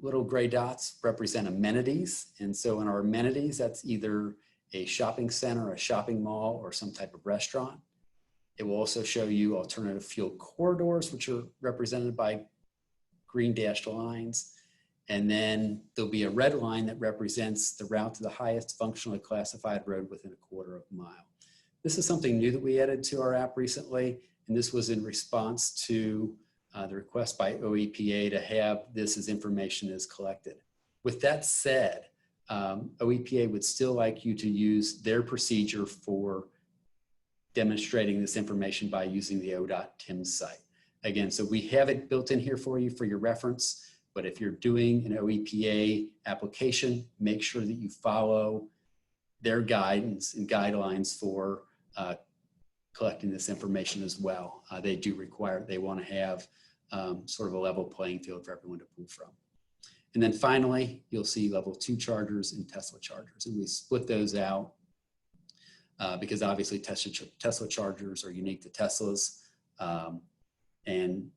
Little gray dots represent amenities. And so in our amenities, that's either a shopping center, a shopping mall, or some type of restaurant. It will also show you alternative fuel corridors, which are represented by green dashed lines. And then there'll be a red line that represents the route to the highest functionally classified road within a quarter of a mile. This is something new that we added to our app recently, and this was in response to the request by OEPA to have this as information is collected. With that said, OEPA would still like you to use their procedure for demonstrating this information by using the o.tims site. Again, so we have it built in here for you for your reference, but if you're doing an OEPA application, make sure that you follow their guidance and guidelines for collecting this information as well. They do require, they want to have sort of a level playing field for everyone to pull from. And then finally, you'll see level 2 chargers and Tesla chargers. And we split those out because obviously Tesla chargers are unique to Teslas. And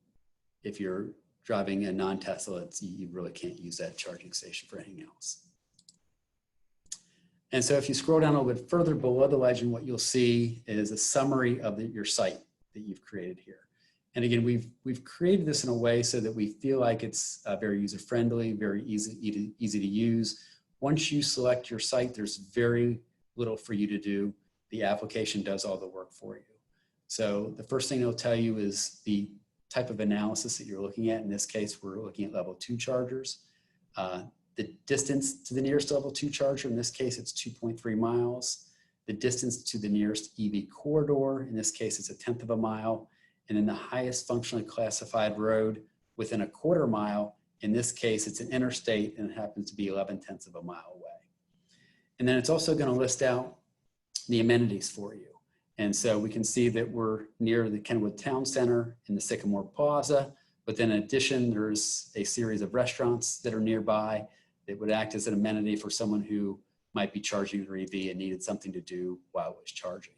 if you're driving a non-Tesla, you really can't use that charging station for anything else. And so if you scroll down a little bit further below the legend, what you'll see is a summary of your site that you've created here. And again, we've created this in a way so that we feel like it's very user-friendly, very easy to use. Once you select your site, there's very little for you to do. The application does all the work for you. So the first thing it'll tell you is the type of analysis that you're looking at. In this case, we're looking at level 2 chargers. The distance to the nearest level 2 charger, in this case, it's 2.3 miles. The distance to the nearest EV corridor, in this case, it's 1/10 of a mile. And then the highest functionally classified road within a quarter mile, in this case, it's an interstate and it happens to be 11/10 of a mile away. And then it's also going to list out the amenities for you. And so we can see that we're near the Kenwood Town Center in the Sycamore Plaza, but then in addition, there's a series of restaurants that are nearby that would act as an amenity for someone who might be charging their EV and needed something to do while it was charging.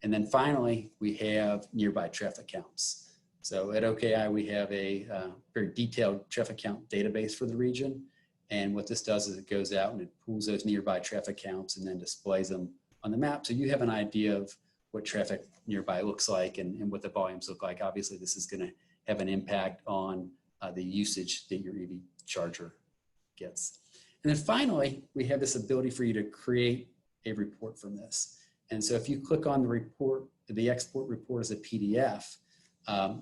And then finally, we have nearby traffic counts. So at OKI, we have a very detailed traffic count database for the region. And what this does is it goes out and it pulls those nearby traffic counts and then displays them on the map. So you have an idea of what traffic nearby looks like and what the volumes look like. Obviously, this is going to have an impact on the usage that your EV charger gets. And then finally, we have this ability for you to create a report from this. And so if you click on the report, the export report as a PDF,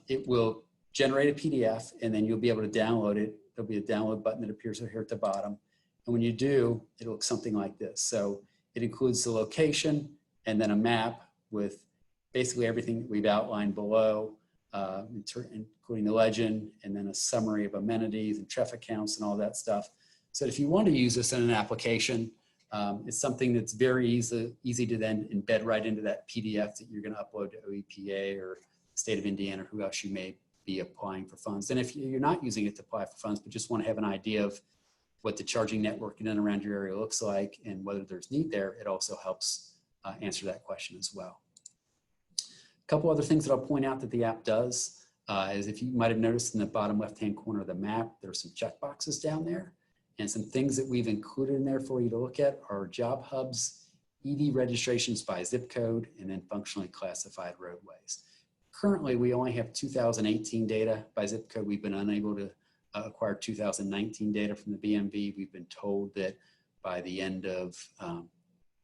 it will generate a PDF and then you'll be able to download it. There'll be a download button that appears here at the bottom. And when you do, it'll look something like this. So it includes the location and then a map with basically everything that we've outlined below, including the legend, and then a summary of amenities and traffic counts and all that stuff. So if you want to use this in an application, it's something that's very easy to then embed right into that PDF that you're going to upload to OEPA or the state of Indiana or who else you may be applying for funds. And if you're not using it to apply for funds, but just want to have an idea of what the charging network in and around your area looks like and whether there's need there, it also helps answer that question as well. A couple other things that I'll point out that the app does is if you might have noticed in the bottom left-hand corner of the map, there are some checkboxes down there. And some things that we've included in there for you to look at are job hubs, EV registrations by zip code, and then functionally classified roadways. Currently, we only have 2018 data by zip code. We've been unable to acquire 2019 data from the BMV. We've been told that by the end of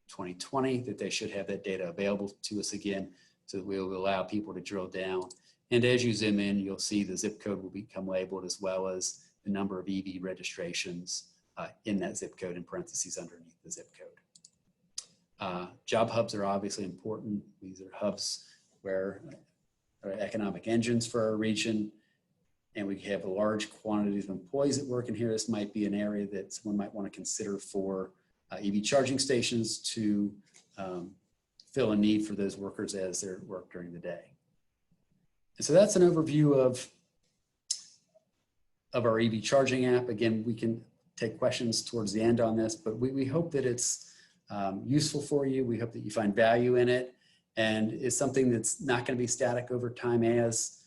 2020 that they should have that data available to us again, so that we'll allow people to drill down. And as you zoom in, you'll see the zip code will become labeled as well as the number of EV registrations in that zip code in parentheses underneath the zip code. Job hubs are obviously important. These are hubs where are economic engines for our region, and we have large quantities of employees that work in here. This might be an area that someone might want to consider for EV charging stations to fill a need for those workers as they work during the day. And so that's an overview of our EV charging app. Again, we can take questions towards the end on this, but we hope that it's useful for you. We hope that you find value in it. and is something that's not going to be static over time. As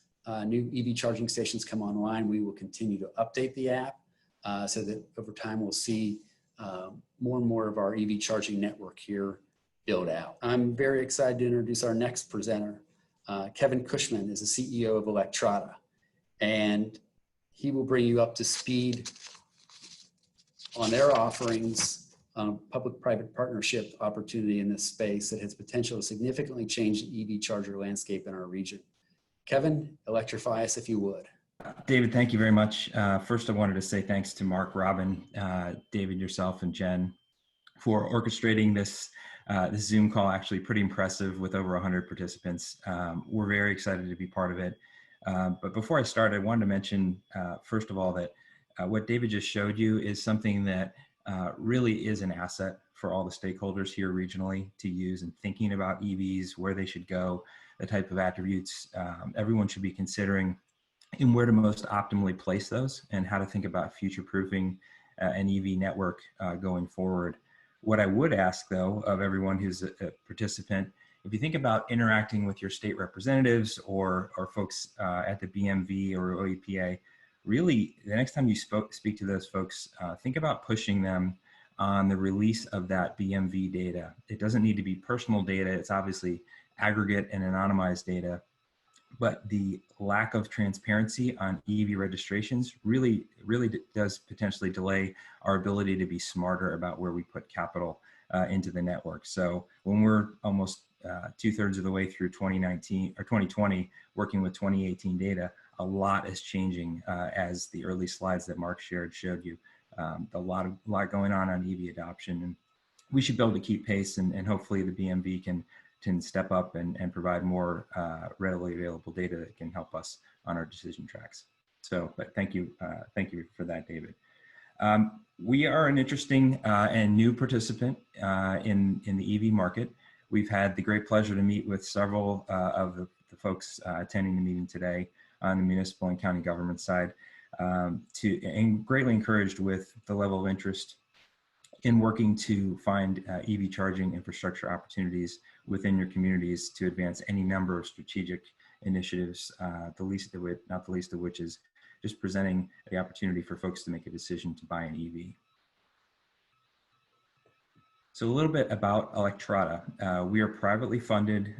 new EV charging stations come online, we will continue to update the app so that over time we'll see more and more of our EV charging network here build out. I'm very excited to introduce our next presenter. Kevin Cushman is the CEO of Electrata, and he will bring you up to speed on their offerings, public-private partnership opportunity in this space that has potential to significantly change the EV charger landscape in our region. Kevin, electrify us if you would. David, thank you very much. First, I wanted to say thanks to Mark, Robin, David, yourself, and Jen for orchestrating this Zoom call. Actually pretty impressive with over 100 participants. We're very excited to be part of it. But before I start, I wanted to mention, first of all, that what David just showed you is something that really is an asset for all the stakeholders here regionally to use in thinking about EVs, where they should go, the type of attributes everyone should be considering, and where to most optimally place those, and how to think about future-proofing an EV network going forward. What I would ask, though, of everyone who's a participant, if you think about interacting with your state representatives or folks at the BMV or OEPA, really, the next time you speak to those folks, think about pushing them on the release of that BMV data. It doesn't need to be personal data. It's obviously aggregate and anonymized data, but the lack of transparency on EV registrations really does potentially delay our ability to be smarter about where we put capital into the network. So when we're almost 2/3 of the way through 2019 or 2020, working with 2018 data, a lot is changing as the early slides that Mark showed you. A lot going on EV adoption, and we should be able to keep pace, and hopefully the BMV can step up and provide more readily available data that can help us on our decision tracks. So, but thank you for that, David. We are an interesting and new participant in the EV market. We've had the great pleasure to meet with several of the folks attending the meeting today on the municipal and county government side, and greatly encouraged with the level of interest in working to find EV charging infrastructure opportunities within your communities to advance any number of strategic initiatives, not the least of which is just presenting the opportunity for folks to make a decision to buy an EV. So a little bit about Electrata. We are a privately funded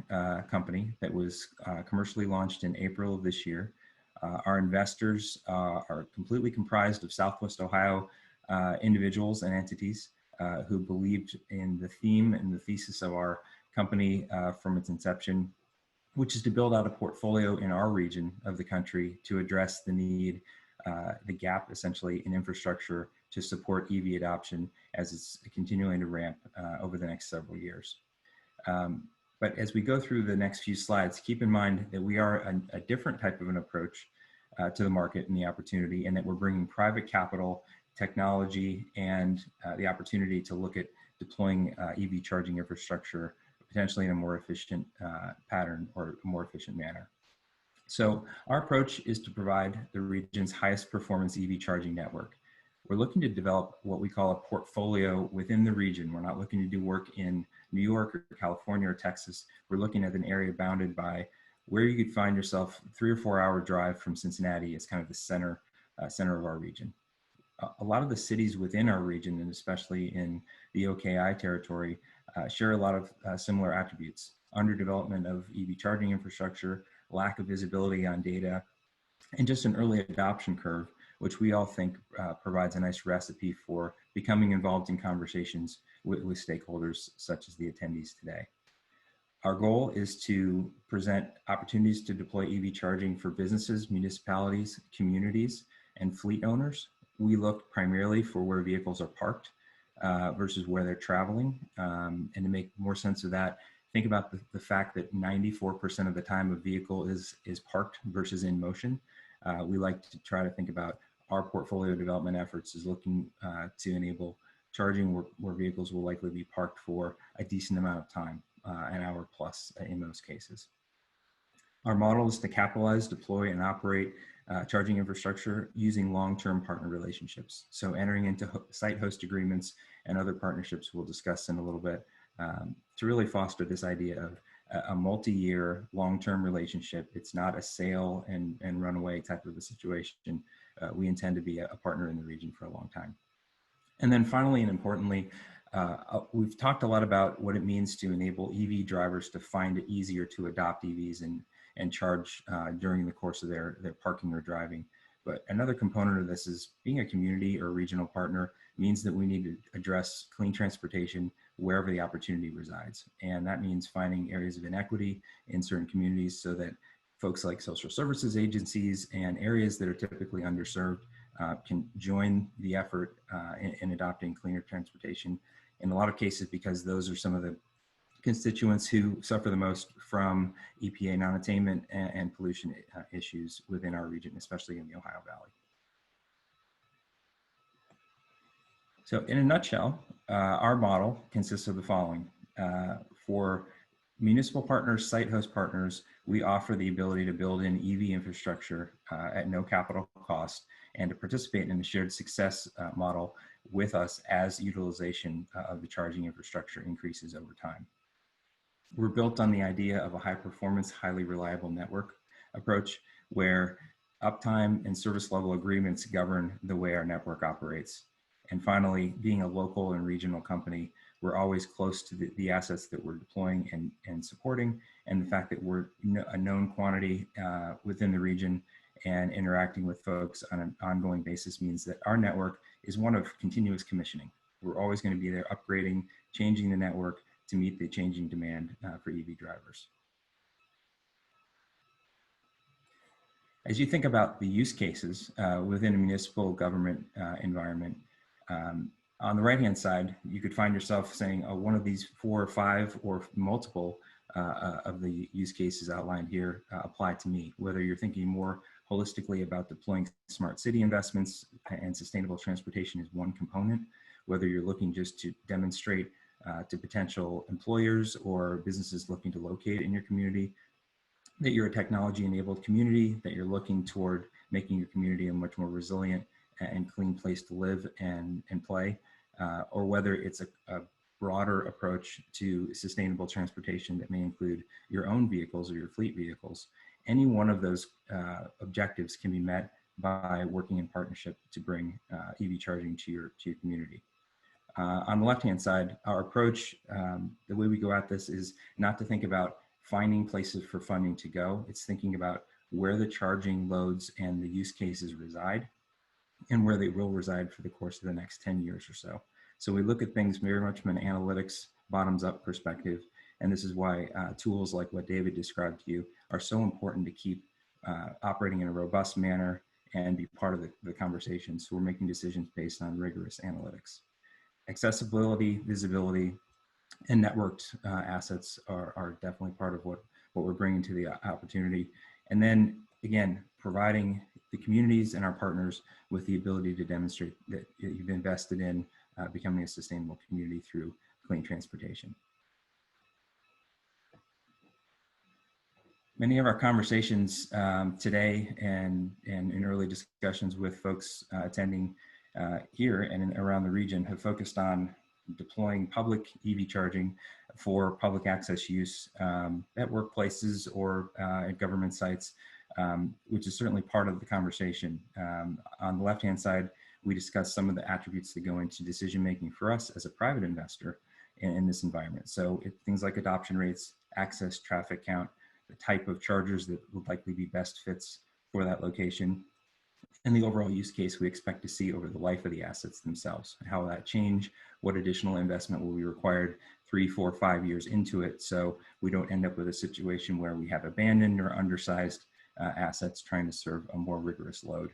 company that was commercially launched in April of this year. Our investors are completely comprised of Southwest Ohio individuals and entities who believed in the theme and the thesis of our company from its inception, which is to build out a portfolio in our region of the country to address the need, the gap essentially in infrastructure to support EV adoption as it's continuing to ramp over the next several years. But as we go through the next few slides, keep in mind that we are a different type of an approach to the market and the opportunity, and that we're bringing private capital, technology, and the opportunity to look at deploying EV charging infrastructure potentially in a more efficient pattern or more efficient manner. So our approach is to provide the region's highest performance EV charging network. We're looking to develop what we call a portfolio within the region. We're not looking to do work in New York or California or Texas. We're looking at an area bounded by where you could find yourself 3 or 4 hour drive from Cincinnati as kind of the center of our region. A lot of the cities within our region, and especially in the OKI territory, share a lot of similar attributes: underdevelopment of EV charging infrastructure, lack of visibility on data, and just an early adoption curve, which we all think provides a nice recipe for becoming involved in conversations with stakeholders such as the attendees today. Our goal is to present opportunities to deploy EV charging for businesses, municipalities, communities, and fleet owners. We look primarily for where vehicles are parked versus where they're traveling. And to make more sense of that, think about the fact that 94% of the time a vehicle is parked versus in motion. We like to try to think about our portfolio development efforts as looking to enable charging where vehicles will likely be parked for a decent amount of time, an hour plus in most cases. Our model is to capitalize, deploy, and operate charging infrastructure using long-term partner relationships. So entering into site host agreements and other partnerships we'll discuss in a little bit to really foster this idea of a multi-year, long-term relationship. It's not a sale and runaway type of a situation. We intend to be a partner in the region for a long time. And then finally and importantly, we've talked a lot about what it means to enable EV drivers to find it easier to adopt EVs and charge during the course of their parking or driving. But another component of this is being a community or regional partner means that we need to address clean transportation wherever the opportunity resides. And that means finding areas of inequity in certain communities so that folks like social services agencies and areas that are typically underserved can join the effort in adopting cleaner transportation. In a lot of cases, because those are some of the constituents who suffer the most from EPA non-attainment and pollution issues within our region, especially in the Ohio Valley. So in a nutshell, our model consists of the following. For municipal partners, site host partners, we offer the ability to build in EV infrastructure at no capital cost and to participate in the shared success model with us as utilization of the charging infrastructure increases over time. We're built on the idea of a high performance, highly reliable network approach where uptime and service level agreements govern the way our network operates. And finally, being a local and regional company, we're always close to the assets that we're deploying and supporting, and the fact that we're a known quantity within the region and interacting with folks on an ongoing basis means that our network is one of continuous commissioning. We're always going to be there upgrading, changing the network to meet the changing demand for EV drivers. As you think about the use cases within a municipal government environment, on the right-hand side, you could find yourself saying, oh, one of these 4 or 5 or multiple of the use cases outlined here apply to me, whether you're thinking more holistically about deploying smart city investments and sustainable transportation is one component, whether you're looking just to demonstrate to potential employers or businesses looking to locate in your community that you're a technology-enabled community, that you're looking toward making your community a much more resilient and clean place to live and play, or whether it's a broader approach to sustainable transportation that may include your own vehicles or your fleet vehicles. Any one of those objectives can be met by working in partnership to bring EV charging to your community. On the left-hand side, our approach, the way we go at this is not to think about finding places for funding to go. It's thinking about where the charging loads and the use cases reside and where they will reside for the course of the next 10 years or so. So we look at things very much from an analytics bottoms-up perspective. And this is why tools like what David described to you are so important to keep operating in a robust manner and be part of the conversation. So we're making decisions based on rigorous analytics. Accessibility, visibility, and networked assets are definitely part of what we're bringing to the opportunity. And then again, providing the communities and our partners with the ability to demonstrate that you've invested in becoming a sustainable community through clean transportation. Many of our conversations today and in early discussions with folks attending here and around the region have focused on deploying public EV charging for public access use at workplaces or at government sites, which is certainly part of the conversation. On the left-hand side, we discuss some of the attributes that go into decision-making for us as a private investor in this environment. So things like adoption rates, access, traffic count, the type of chargers that would likely be best fits for that location, and the overall use case we expect to see over the life of the assets themselves. How will that change? What additional investment will be required 3, 4, 5 years into it, so we don't end up with a situation where we have abandoned or undersized assets trying to serve a more rigorous load.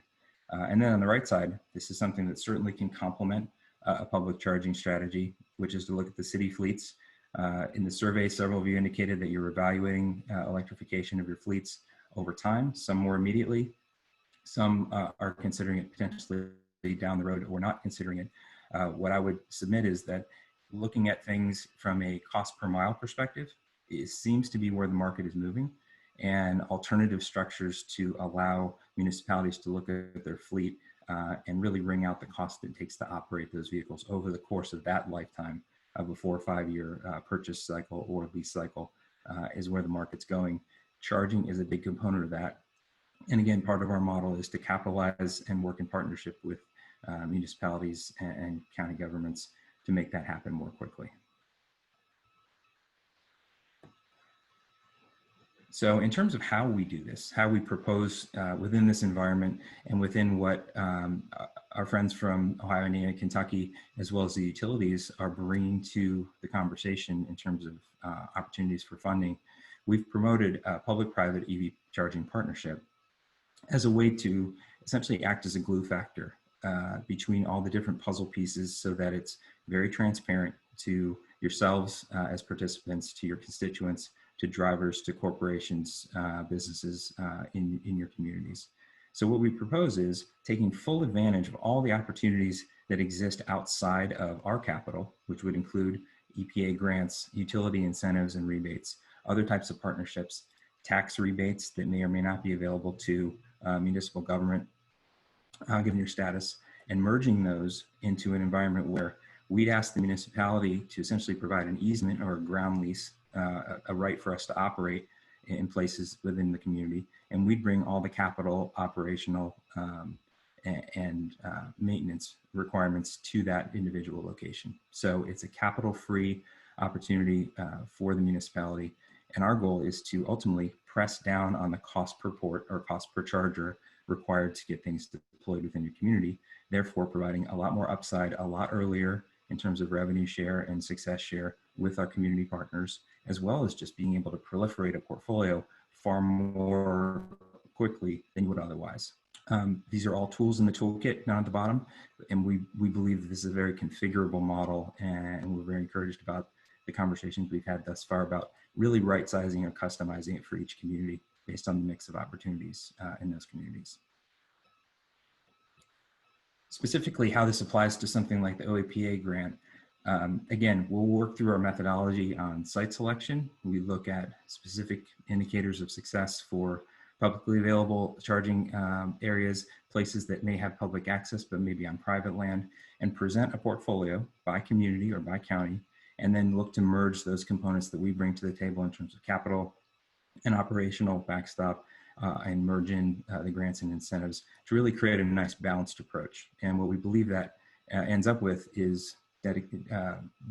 And then on the right side, this is something that certainly can complement a public charging strategy, which is to look at the city fleets. In the survey, several of you indicated that you're evaluating electrification of your fleets over time, some more immediately. Some are considering it potentially down the road or not considering it. What I would submit is that looking at things from a cost per mile perspective, it seems to be where the market is moving, and alternative structures to allow municipalities to look at their fleet and really wring out the cost it takes to operate those vehicles over the course of that lifetime of a 4 or 5 year purchase cycle or lease cycle is where the market's going. Charging is a big component of that. And again, part of our model is to capitalize and work in partnership with municipalities and county governments to make that happen more quickly. So in terms of how we do this, how we propose within this environment and within what our friends from Ohio, Indiana, and Kentucky, as well as the utilities are bringing to the conversation in terms of opportunities for funding, we've promoted a public-private EV charging partnership as a way to essentially act as a glue factor between all the different puzzle pieces so that it's very transparent to yourselves as participants, to your constituents, to drivers, to corporations, businesses in your communities. So what we propose is taking full advantage of all the opportunities that exist outside of our capital, which would include EPA grants, utility incentives and rebates, other types of partnerships, tax rebates that may or may not be available to municipal government, given your status, and merging those into an environment where we'd ask the municipality to essentially provide an easement or a ground lease, a right for us to operate in places within the community. And we'd bring all the capital, operational, and maintenance requirements to that individual location. So it's a capital-free opportunity for the municipality. And our goal is to ultimately press down on the cost per port or cost per charger required to get things deployed within your community, therefore providing a lot more upside a lot earlier in terms of revenue share and success share with our community partners, as well as just being able to proliferate a portfolio far more quickly than you would otherwise. These are all tools in the toolkit down at the bottom, and we believe that this is a very configurable model, and we're very encouraged about the conversations we've had thus far about really right-sizing or customizing it for each community based on the mix of opportunities in those communities. Specifically, how this applies to something like the OEPA grant. Again, we'll work through our methodology on site selection. We look at specific indicators of success for publicly available charging areas, places that may have public access but maybe on private land, and present a portfolio by community or by county, and then look to merge those components that we bring to the table in terms of capital and operational backstop and merge in the grants and incentives to really create a nice balanced approach. And what we believe that ends up with is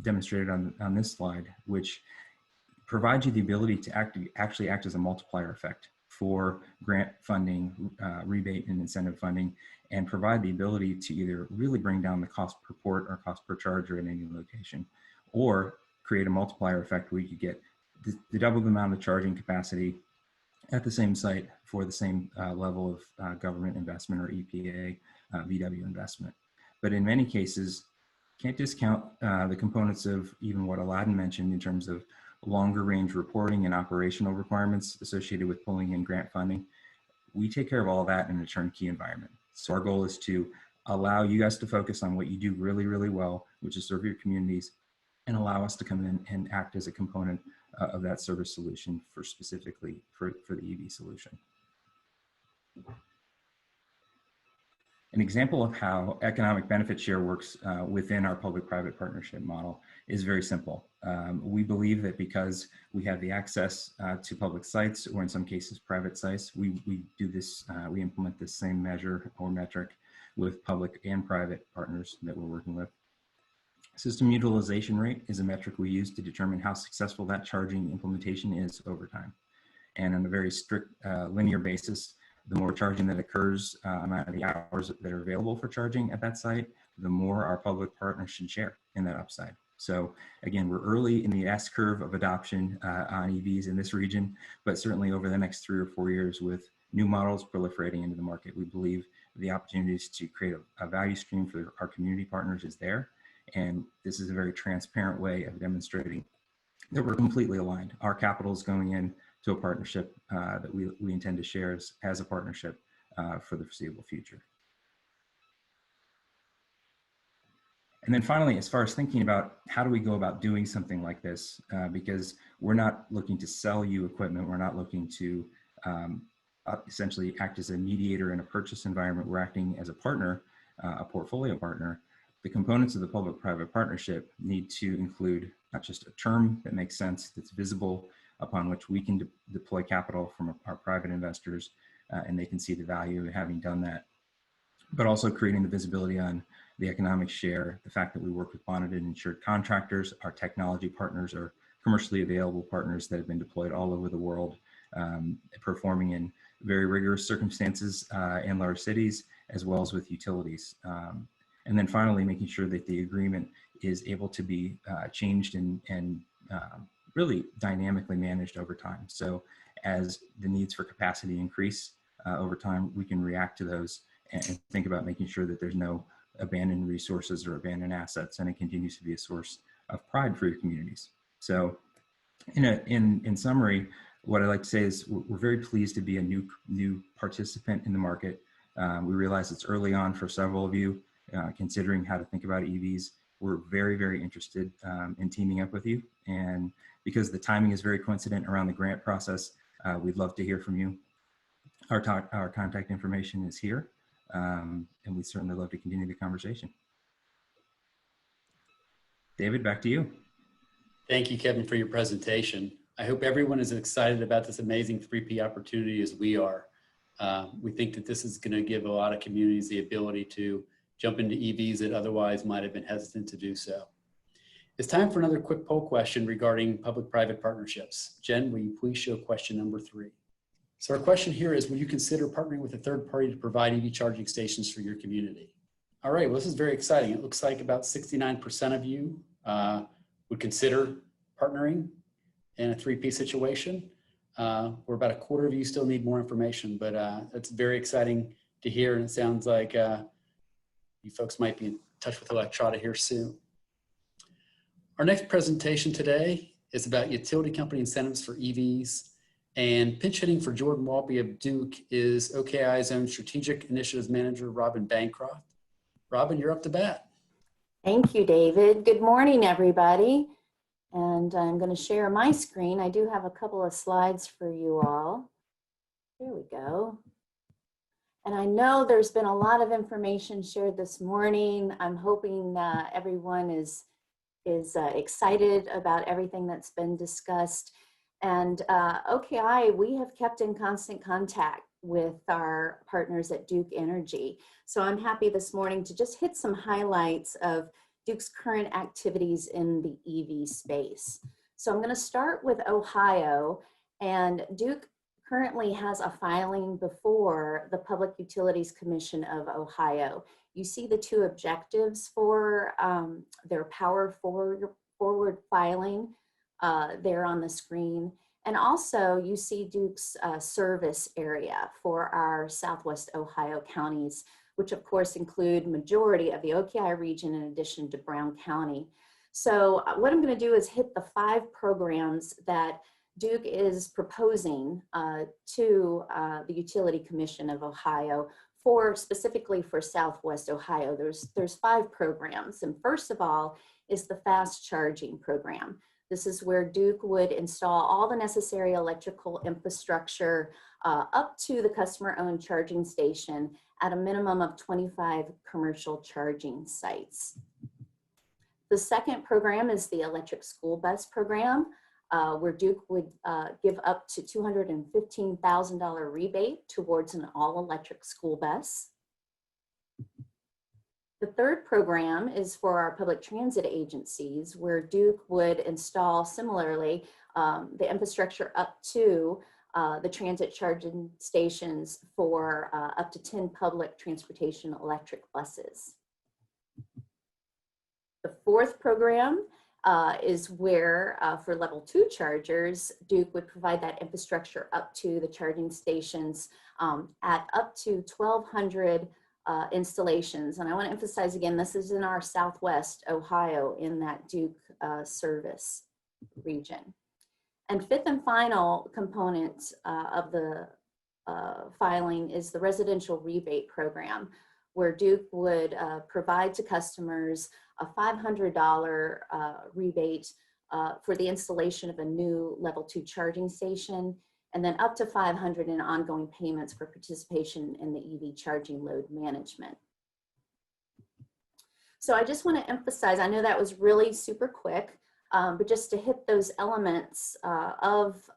demonstrated on this slide, which provides you the ability to actually act as a multiplier effect for grant funding, rebate and incentive funding, and provide the ability to either really bring down the cost per port or cost per charger in any location, or create a multiplier effect where you could get the double the amount of charging capacity at the same site for the same level of government investment or EPA, VW investment. But in many cases, can't discount the components of even what Aladdin mentioned in terms of longer range reporting and operational requirements associated with pulling in grant funding. We take care of all of that in a turnkey environment. So our goal is to allow you guys to focus on what you do really, really well, which is serve your communities, and allow us to come in and act as a component of that service solution for specifically for the EV solution. An example of how economic benefit share works within our public-private partnership model is very simple. We believe that because we have the access to public sites, or in some cases private sites, we do this, we implement this same measure or metric with public and private partners that we're working with. System utilization rate is a metric we use to determine how successful that charging implementation is over time. And on a very strict linear basis, the more charging that occurs, amount of the hours that are available for charging at that site, the more our public partners should share in that upside. So again, we're early in the S-curve of adoption on EVs in this region, but certainly over the next 3 or 4 years with new models proliferating into the market, we believe the opportunities to create a value stream for our community partners is there. And this is a very transparent way of demonstrating that we're completely aligned. Our capital is going in to a partnership that we intend to share as a partnership for the foreseeable future. And then finally, as far as thinking about how do we go about doing something like this, because we're not looking to sell you equipment, we're not looking to essentially act as a mediator in a purchase environment, we're acting as a partner, a portfolio partner. The components of the public-private partnership need to include not just a term that makes sense, that's visible, upon which we can deploy capital from our private investors, and they can see the value of having done that. But also creating the visibility on the economic share, the fact that we work with bonded and insured contractors, our technology partners are commercially available partners that have been deployed all over the world, performing in very rigorous circumstances in large cities, as well as with utilities. And then finally, making sure that the agreement is able to be changed and really dynamically managed over time. So as the needs for capacity increase over time, we can react to those and think about making sure that there's no abandoned resources or abandoned assets, and it continues to be a source of pride for your communities. So in summary, what I'd like to say is we're very pleased to be a new participant in the market. We realize it's early on for several of you considering how to think about EVs. We're very, very interested in teaming up with you. And because the timing is very coincident around the grant process, we'd love to hear from you. Our contact information is here, and we'd certainly love to continue the conversation. David, back to you. Thank you, Kevin, for your presentation. I hope everyone is as excited about this amazing 3P opportunity as we are. We think that this is going to give a lot of communities the ability to jump into EVs that otherwise might have been hesitant to do so. It's time for another quick poll question regarding public-private partnerships. Jen, will you please show question number 3? So our question here is, will you consider partnering with a third party to provide EV charging stations for your community? All right, well, this is very exciting. It looks like about 69% of you would consider partnering in a 3P situation. We're about a quarter of you still need more information, but it's very exciting to hear, and it sounds like you folks might be in touch with Electrata here soon. Our next presentation today is about utility company incentives for EVs, and pinch hitting for Jordan Walby of Duke is OKI's own Strategic Initiatives Manager, Robin Bancroft. Robin, you're up to bat. Thank you, David. Good morning, everybody. And I'm going to share my screen. I do have a couple of slides for you all. Here we go. And I know there's been a lot of information shared this morning. I'm hoping everyone is excited about everything that's been discussed. And OKI, we have kept in constant contact with our partners at Duke Energy. So I'm happy this morning to just hit some highlights of Duke's current activities in the EV space. So I'm going to start with Ohio, and Duke currently has a filing before the Public Utilities Commission of Ohio. You see the two objectives for their Power Forward filing there on the screen. And also you see Duke's service area for our Southwest Ohio counties, which of course include majority of the OKI region in addition to Brown County. So what I'm going to do is hit the 5 programs that Duke is proposing to the Utility Commission of Ohio specifically for Southwest Ohio. There's 5 programs, and first of all is the fast charging program. This is where Duke would install all the necessary electrical infrastructure up to the customer-owned charging station at a minimum of 25 commercial charging sites. The second program is the electric school bus program, where Duke would give up to $215,000 rebate towards an all-electric school bus. The third program is for our public transit agencies, where Duke would install similarly the infrastructure up to the transit charging stations for up to 10 public transportation electric buses. The fourth program is where for level 2 chargers, Duke would provide that infrastructure up to the charging stations at up to 1,200 installations. And I want to emphasize again, this is in our Southwest Ohio in that Duke service region. And fifth and final component of the filing is the residential rebate program, where Duke would provide to customers a $500 rebate for the installation of a new level 2 charging station, and then up to $500 in ongoing payments for participation in the EV charging load management. So I just want to emphasize, I know that was really super quick, but just to hit those elements of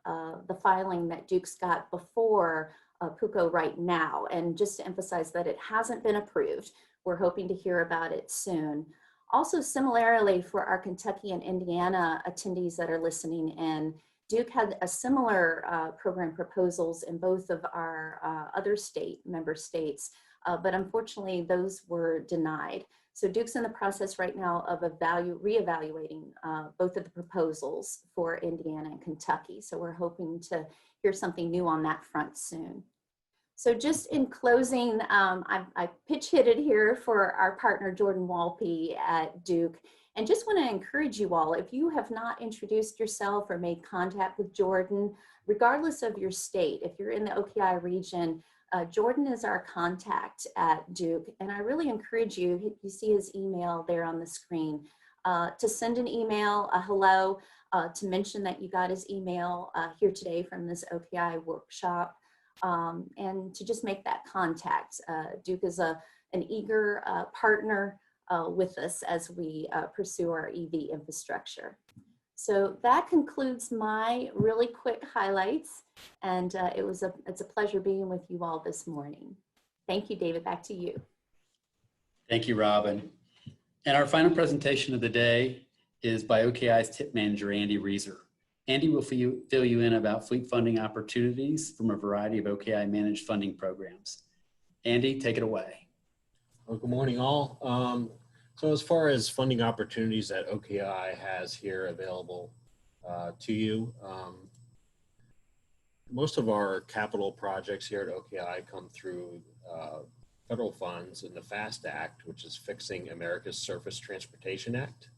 the filing that Duke's got before PUCO right now, and just to emphasize that it hasn't been approved. We're hoping to hear about it soon. Also, similarly for our Kentucky and Indiana attendees that are listening in, Duke had a similar program proposals in both of our other member states, but unfortunately those were denied. So Duke's in the process right now of reevaluating both of the proposals for Indiana and Kentucky. So we're hoping to hear something new on that front soon. So just in closing, I pitch hit it here for our partner Jordan Walpe at Duke. And just want to encourage you all, if you have not introduced yourself or made contact with Jordan, regardless of your state, if you're in the OKI region, Jordan is our contact at Duke. And I really encourage you, you see his email there on the screen, to send an email, a hello, to mention that you got his email here today from this OKI workshop, and to just make that contact. Duke is an eager partner with us as we pursue our EV infrastructure. So that concludes my really quick highlights, and it's a pleasure being with you all this morning. Thank you, David, back to you. Thank you, Robin. And our final presentation of the day is by OKI's tip manager, Andy Reeser. Andy will fill you in about fleet funding opportunities from a variety of OKI managed funding programs. Andy, take it away. Well, good morning, all. So as far as funding opportunities that OKI has here available to you, most of our capital projects here at OKI come through federal funds in the FAST Act, which is Fixing America's Surface Transportation Act.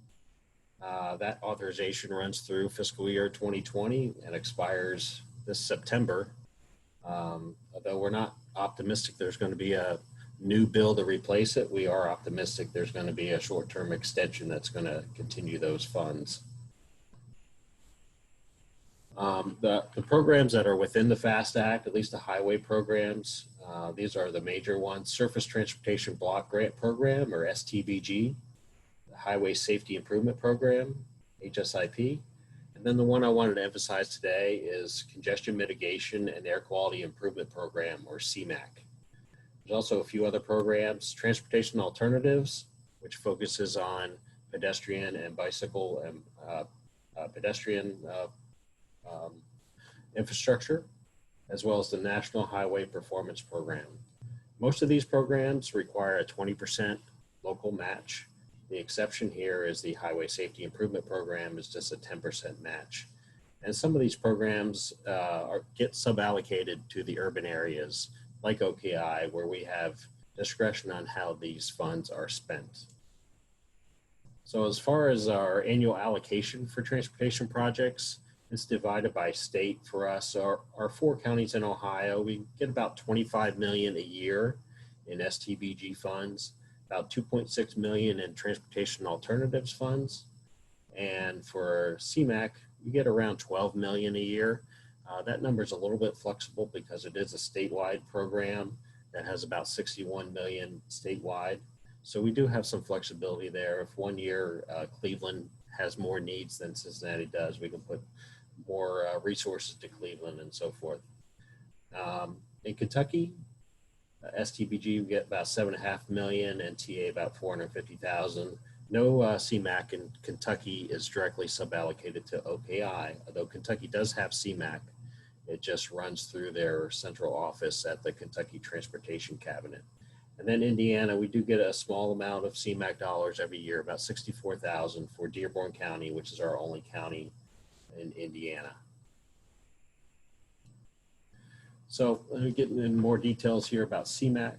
That authorization runs through fiscal year 2020 and expires this September. Although we're not optimistic there's going to be a new bill to replace it, we are optimistic there's going to be a short-term extension that's going to continue those funds. The programs that are within the FAST Act, at least the highway programs, these are the major ones: Surface Transportation Block Grant Program, or STBG, the Highway Safety Improvement Program, HSIP, and then the one I wanted to emphasize today is Congestion Mitigation and Air Quality Improvement Program, or CMAQ. There's also a few other programs: Transportation Alternatives, which focuses on pedestrian and bicycle and pedestrian infrastructure, as well as the National Highway Performance Program. Most of these programs require a 20% local match. The exception here is the Highway Safety Improvement Program is just a 10% match. And some of these programs get suballocated to the urban areas, like OKI, where we have discretion on how these funds are spent. So as far as our annual allocation for transportation projects, it's divided by state for us. Our 4 counties in Ohio, we get about $25 million a year in STBG funds, about $2.6 million in transportation alternatives funds. And for CMAQ, you get around $12 million a year. That number is a little bit flexible because it is a statewide program that has about 61 million statewide. So we do have some flexibility there. If one year Cleveland has more needs than Cincinnati does, we can put more resources to Cleveland and so forth. In Kentucky, STBG, we get about $7.5 million and TA about 450,000. No CMAQ in Kentucky is directly suballocated to OKI, although Kentucky does have CMAQ. It just runs through their central office at the Kentucky Transportation Cabinet. And then Indiana, we do get a small amount of CMAQ dollars every year, about 64,000 for Dearborn County, which is our only county in Indiana. So getting in more details here about CMAQ.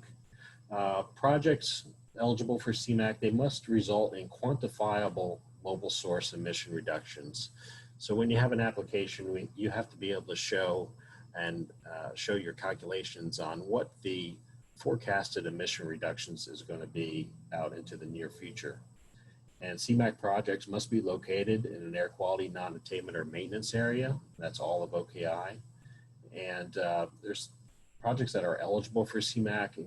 Projects eligible for CMAQ, they must result in quantifiable mobile source emission reductions. So when you have an application, you have to be able to show your calculations on what the forecasted emission reductions is going to be out into the near future. And CMAQ projects must be located in an air quality non-attainment or maintenance area. That's all of OKI. And there's projects that are eligible for CMAQ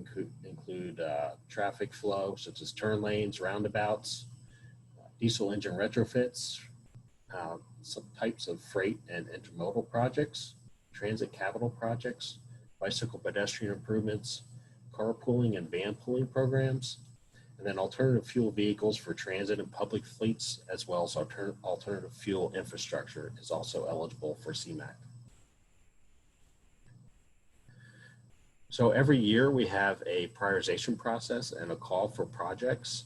include traffic flow, such as turn lanes, roundabouts, diesel engine retrofits, some types of freight and intermodal projects, transit capital projects, bicycle pedestrian improvements, carpooling and van pooling programs, and then alternative fuel vehicles for transit and public fleets, as well as alternative fuel infrastructure is also eligible for CMAQ. So every year we have a prioritization process and a call for projects.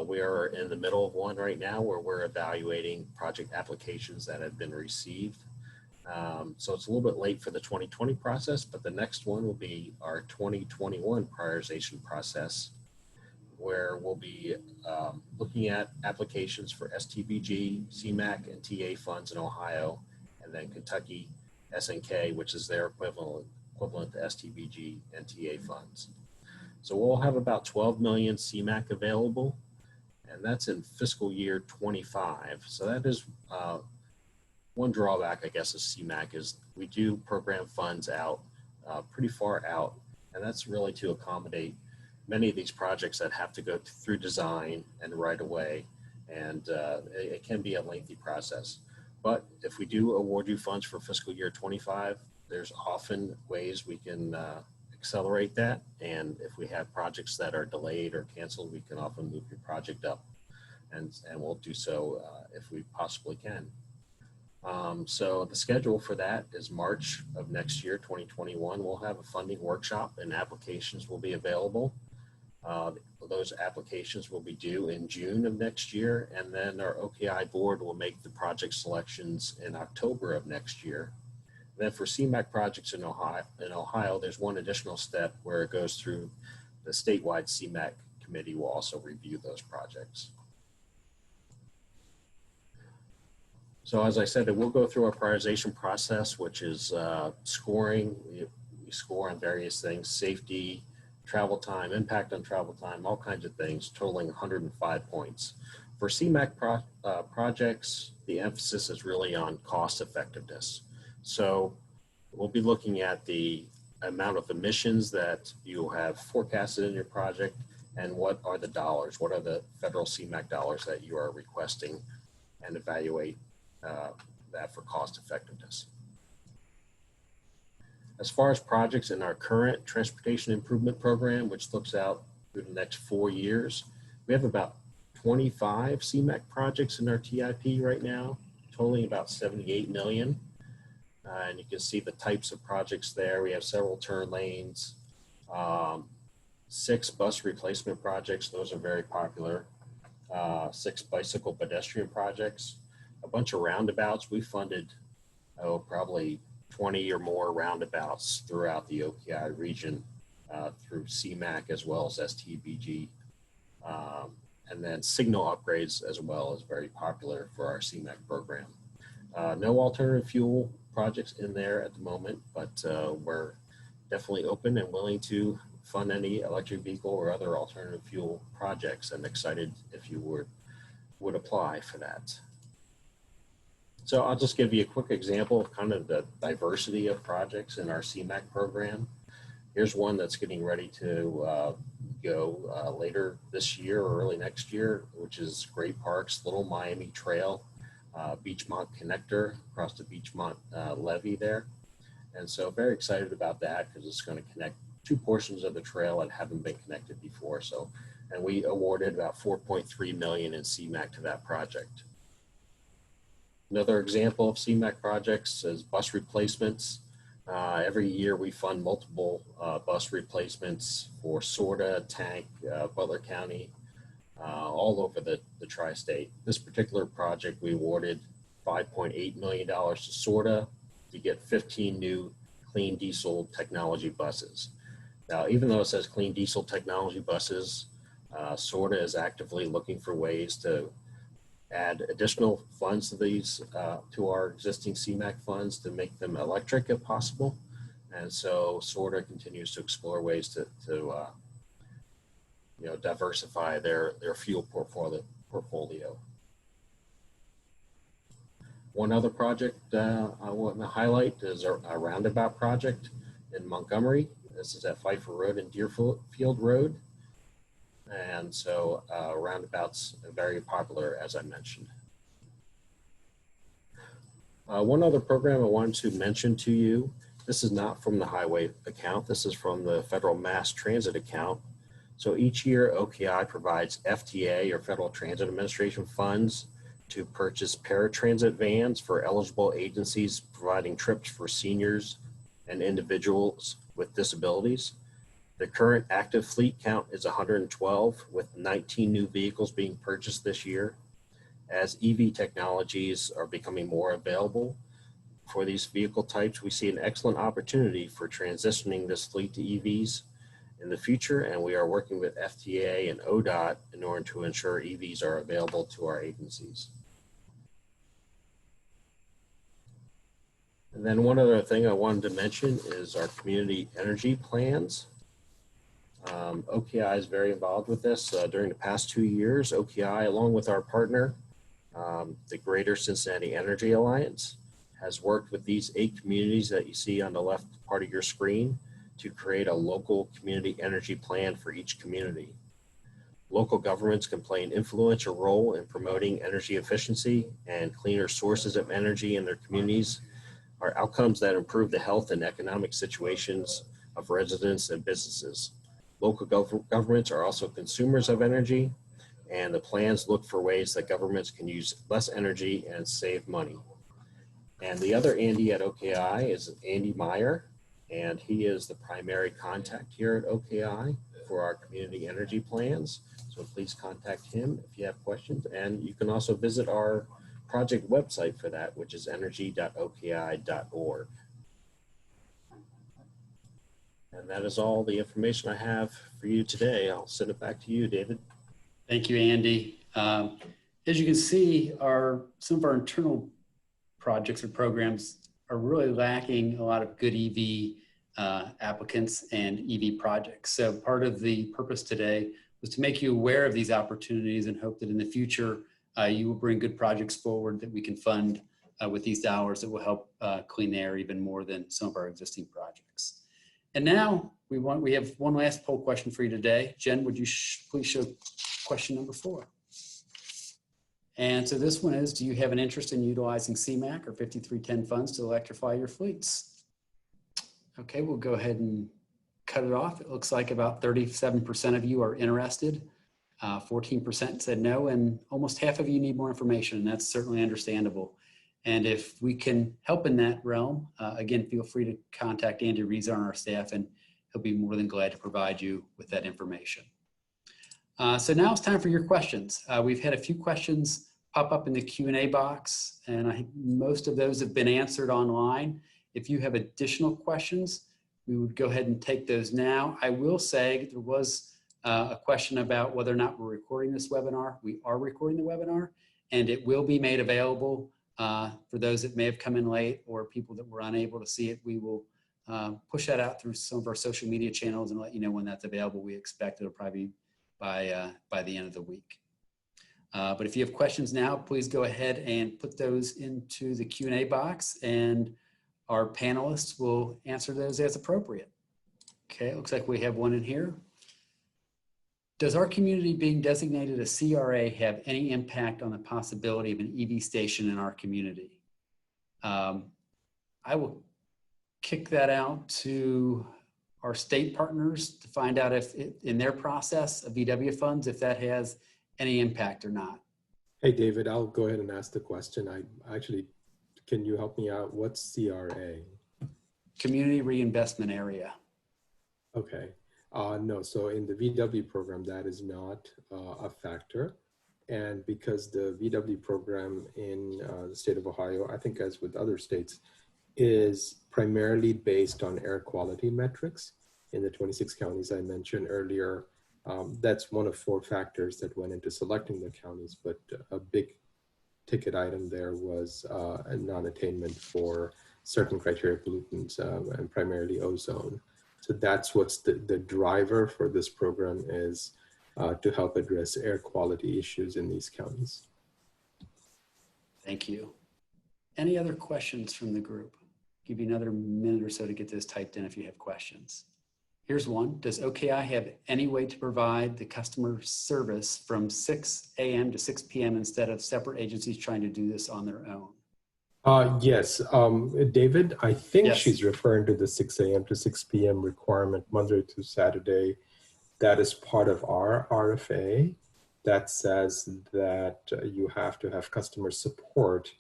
We are in the middle of one right now where we're evaluating project applications that have been received. So it's a little bit late for the 2020 process, but the next one will be our 2021 prioritization process, where we'll be looking at applications for STBG, CMAQ, and TA funds in Ohio, and then Kentucky SNK, which is their equivalent to STBG and TA funds. So we'll have about 12 million CMAQ available, and that's in fiscal year 25. So that is one drawback, I guess, of CMAQ is we do program funds out pretty far out, and that's really to accommodate many of these projects that have to go through design and right away, and it can be a lengthy process. But if we do award you funds for fiscal year 25, there's often ways we can accelerate that, and if we have projects that are delayed or canceled, we can often move your project up, and we'll do so if we possibly can. So the schedule for that is March of next year, 2021. We'll have a funding workshop and applications will be available. Those applications will be due in June of next year, and then our OKI board will make the project selections in October of next year. And then for CMAQ projects in Ohio, there's one additional step where it goes through the statewide CMAQ committee will also review those projects. So as I said, it will go through our prioritization process, which is scoring. We score on various things: safety, travel time, impact on travel time, all kinds of things, totaling 105 points. For CMAQ projects, the emphasis is really on cost effectiveness. So we'll be looking at the amount of emissions that you have forecasted in your project, and what are the dollars, what are the federal CMAQ dollars that you are requesting, and evaluate that for cost effectiveness. As far as projects in our current transportation improvement program, which looks out through the next 4 years, we have about 25 CMAQ projects in our TIP right now, totaling about 78 million. And you can see the types of projects there. We have several turn lanes, 6 bus replacement projects. Those are very popular. 6 bicycle pedestrian projects, a bunch of roundabouts. We funded, probably 20 or more roundabouts throughout the OKI region through CMAQ as well as STBG. And then signal upgrades as well is very popular for our CMAQ program. No alternative fuel projects in there at the moment, but we're definitely open and willing to fund any electric vehicle or other alternative fuel projects, and excited if you would apply for that. So I'll just give you a quick example of kind of the diversity of projects in our CMAQ program. Here's one that's getting ready to go later this year or early next year, which is Great Parks Little Miami Trail, Beachmont Connector across the Beachmont levee there. And so very excited about that because it's going to connect 2 portions of the trail that haven't been connected before. So, and we awarded about 4.3 million in CMAQ to that project. Another example of CMAQ projects is bus replacements. Every year we fund multiple bus replacements for SORTA, Tank, Butler County, all over the tri-state. This particular project, we awarded $5.8 million to SORTA to get 15 new clean diesel technology buses. Now, even though it says clean diesel technology buses, SORTA is actively looking for ways to add additional funds to these, to our existing CMAQ funds to make them electric if possible. And so SORTA continues to explore ways to diversify their fuel portfolio. One other project I want to highlight is a roundabout project in Montgomery. This is at Pfeiffer Road and Deerfield Road. And so roundabouts are very popular, as I mentioned. One other program I wanted to mention to you, this is not from the highway account, this is from the Federal Mass Transit account. So each year OKI provides FTA or Federal Transit Administration funds to purchase paratransit vans for eligible agencies providing trips for seniors and individuals with disabilities. The current active fleet count is 112, with 19 new vehicles being purchased this year. As EV technologies are becoming more available for these vehicle types, we see an excellent opportunity for transitioning this fleet to EVs in the future, and we are working with FTA and ODOT in order to ensure EVs are available to our agencies. And then one other thing I wanted to mention is our community energy plans. OKI is very involved with this. During the past 2 years, OKI, along with our partner, the Greater Cincinnati Energy Alliance, has worked with these 8 communities that you see on the left part of your screen to create a local community energy plan for each community. Local governments can play an influential role in promoting energy efficiency and cleaner sources of energy in their communities are outcomes that improve the health and economic situations of residents and businesses. Local governments are also consumers of energy, and the plans look for ways that governments can use less energy and save money. And the other Andy at OKI is Andy Meyer, and he is the primary contact here at OKI for our community energy plans. So please contact him if you have questions. And you can also visit our project website for that, which is energy.oki.org. And that is all the information I have for you today. I'll send it back to you, David. Thank you, Andy. As you can see, some of our internal projects or programs are really lacking a lot of good EV applicants and EV projects. So part of the purpose today was to make you aware of these opportunities and hope that in the future you will bring good projects forward that we can fund with these dollars that will help clean the air even more than some of our existing projects. And now we have one last poll question for you today. Jen, would you please show question number 4? And so this one is, do you have an interest in utilizing CMAQ or 5310 funds to electrify your fleets? Okay, we'll go ahead and cut it off. It looks like about 37% of you are interested. 14% said no, and almost half of you need more information, and that's certainly understandable. And if we can help in that realm, again, feel free to contact Andy Rees on our staff, and he'll be more than glad to provide you with that information. So now it's time for your questions. We've had a few questions pop up in the Q&A box, and I think most of those have been answered online. If you have additional questions, we would go ahead and take those now. I will say there was a question about whether or not we're recording this webinar. We are recording the webinar, and it will be made available for those that may have come in late or people that were unable to see it. We will push that out through some of our social media channels and let you know when that's available. We expect it'll probably be by the end of the week. But if you have questions now, please go ahead and put those into the Q&A box, and our panelists will answer those as appropriate. Okay, it looks like we have one in here. Does our community being designated a CRA have any impact on the possibility of an EV station in our community? I will kick that out to our state partners to find out if in their process of VW funds, if that has any impact or not. Hey, David, I'll go ahead and ask the question. Can you help me out? What's CRA? Community Reinvestment Area. Okay. No, so in the VW program, that is not a factor. And because the VW program in the state of Ohio, I think as with other states, is primarily based on air quality metrics in the 26 counties I mentioned earlier. That's one of 4 factors that went into selecting the counties, but a big ticket item there was a non-attainment for certain criteria pollutants and primarily ozone. So that's what's the driver for this program is to help address air quality issues in these counties. Thank you. Any other questions from the group? Give you another minute or so to get those typed in if you have questions. Here's one. Does OKI have any way to provide the customer service from 6 a.m. to 6 p.m. instead of separate agencies trying to do this on their own? Yes, David, I think Yes. she's referring to the 6 a.m. to 6 p.m. requirement, Monday to Saturday. That is part of our RFA that says that you have to have customer support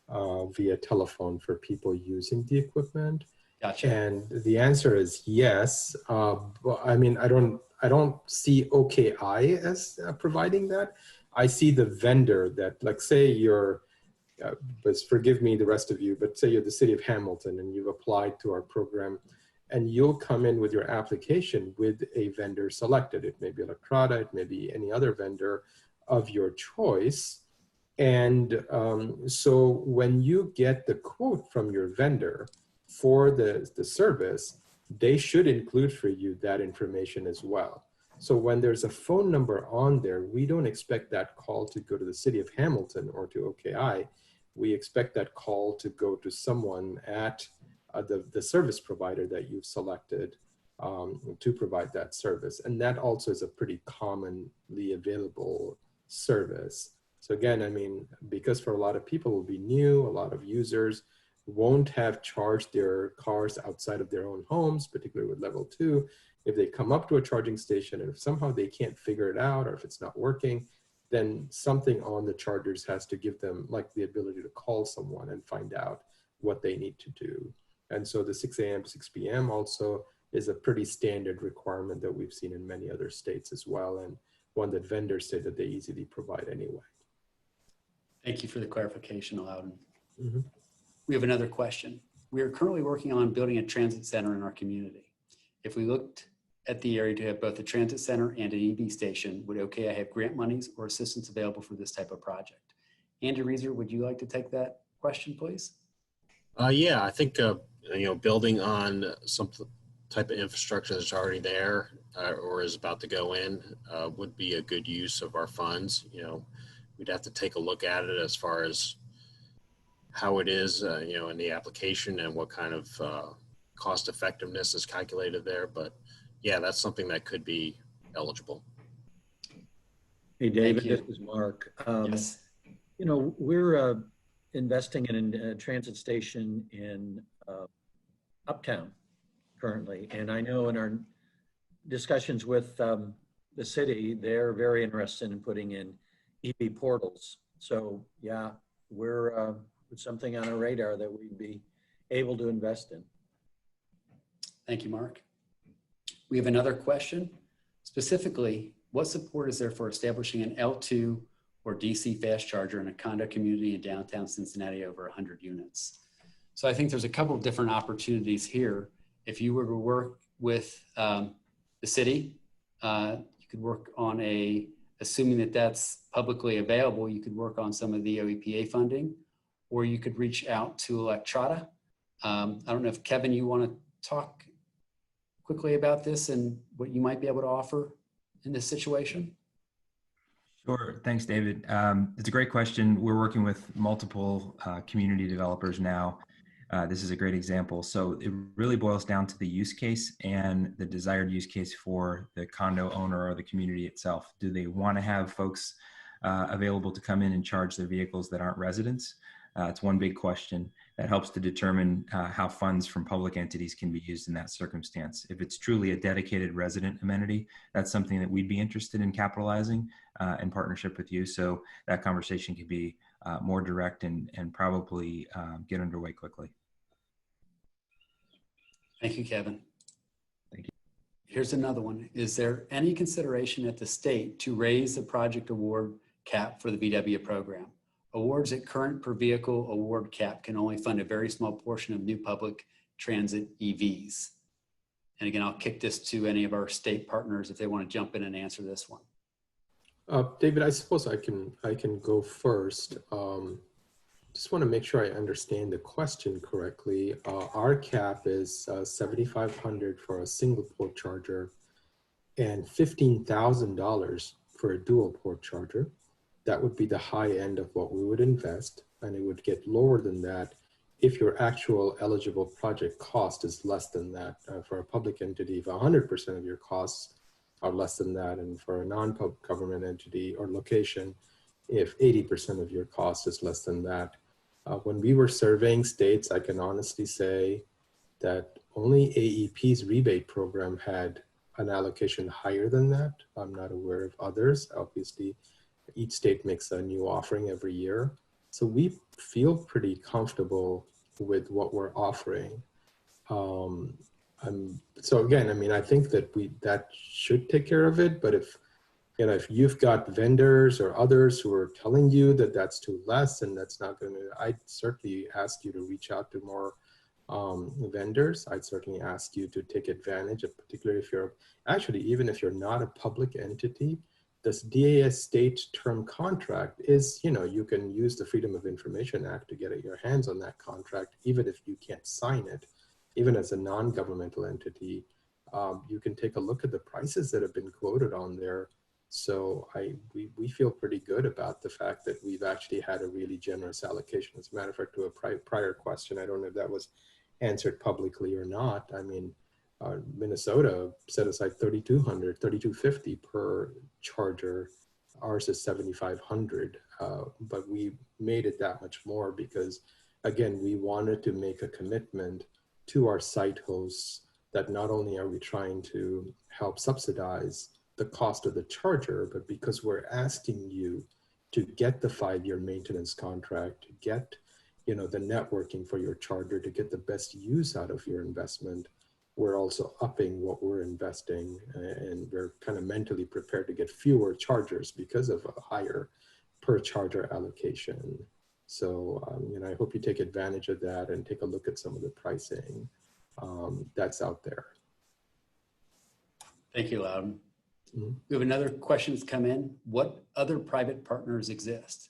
via telephone for people using the equipment. Gotcha. And the answer is yes. But I mean, I don't see OKI as providing that. I see the vendor that, like, say you're, but forgive me, the rest of you, but say you're the city of Hamilton and you've applied to our program, and you'll come in with your application with a vendor selected. It may be Locator, it may be any other vendor of your choice. And so when you get the quote from your vendor for the service, they should include for you that information as well. So when there's a phone number on there, we don't expect that call to go to the city of Hamilton or to OKI. We expect that call to go to someone at the service provider that you've selected to provide that service. And that also is a pretty commonly available service. So again, I mean, because for a lot of people it will be new, a lot of users won't have charged their cars outside of their own homes, particularly with level 2. If they come up to a charging station and if somehow they can't figure it out or if it's not working, then something on the chargers has to give them like the ability to call someone and find out what they need to do. And so the 6 a.m. to 6 p.m. also is a pretty standard requirement that we've seen in many other states as well, and one that vendors say that they easily provide anyway. Thank you for the clarification, Loudon. Mm-hmm. We have another question. We are currently working on building a transit center in our community. If we looked at the area to have both a transit center and an EV station, would OKI have grant monies or assistance available for this type of project? Andy Reeser, would you like to take that question, please? Yeah, I think building on some type of infrastructure that's already there or is about to go in would be a good use of our funds. We'd have to take a look at it as far as how it is, in the application and what kind of cost effectiveness is calculated there. But yeah, that's something that could be eligible. Hey, David, this is Mark. Yes. We're investing in a transit station in Uptown currently. And I know in our discussions with the city, they're very interested in putting in EV portals. So yeah, we're with something on our radar that we'd be able to invest in. Thank you, Mark. We have another question. Specifically, what support is there for establishing an L2 or DC fast charger in a condo community in downtown Cincinnati over 100 units? So I think there's a couple of different opportunities here. If you were to work with the city, you could work on assuming that that's publicly available, you could work on some of the OEPA funding, or you could reach out to Electrata. I don't know if Kevin, you want to talk quickly about this and what you might be able to offer in this situation? Sure. Thanks, David. It's a great question. We're working with multiple community developers now. This is a great example. So it really boils down to the use case and the desired use case for the condo owner or the community itself. Do they want to have folks available to come in and charge their vehicles that aren't residents? It's one big question that helps to determine how funds from public entities can be used in that circumstance. If it's truly a dedicated resident amenity, that's something that we'd be interested in capitalizing in partnership with you. So that conversation could be more direct and probably get underway quickly. Thank you, Kevin. Thank you. Here's another one. Is there any consideration at the state to raise the project award cap for the VW program? Awards at current per vehicle award cap can only fund a very small portion of new public transit EVs. And again, I'll kick this to any of our state partners if they want to jump in and answer this one. David, I suppose I can go first. Just want to make sure I understand the question correctly. Our cap is $7,500 for a single port charger and $15,000 for a dual port charger. That would be the high end of what we would invest, and it would get lower than that if your actual eligible project cost is less than that. For a public entity, if 100% of your costs are less than that, and for a non-public government entity or location, if 80% of your cost is less than that. When we were surveying states, I can honestly say that only AEP's rebate program had an allocation higher than that. I'm not aware of others. Obviously, each state makes a new offering every year. So we feel pretty comfortable with what we're offering. So again, I mean, I think that that should take care of it, but if you've got vendors or others who are telling you that that's too less and that's not going to, I'd certainly ask you to reach out to more vendors. I'd certainly ask you to take advantage of, particularly if you're, actually, even if you're not a public entity, this DAS state term contract is, you can use the Freedom of Information Act to get your hands on that contract, even if you can't sign it. Even as a non-governmental entity, you can take a look at the prices that have been quoted on there. So we feel pretty good about the fact that we've actually had a really generous allocation. As a matter of fact, to a prior question, I don't know if that was answered publicly or not. I mean, Minnesota set aside $3,200, $3,250 per charger. Ours is $7,500, but we made it that much more because, again, we wanted to make a commitment to our site hosts that not only are we trying to help subsidize the cost of the charger, but because we're asking you to get the 5-year maintenance contract, to get the networking for your charger, to get the best use out of your investment, we're also upping what we're investing, and we're kind of mentally prepared to get fewer chargers because of a higher per charger allocation. So, I hope you take advantage of that and take a look at some of the pricing that's out there. Thank you, Loudon. Mm-hmm. We have another question that's come in. What other private partners exist?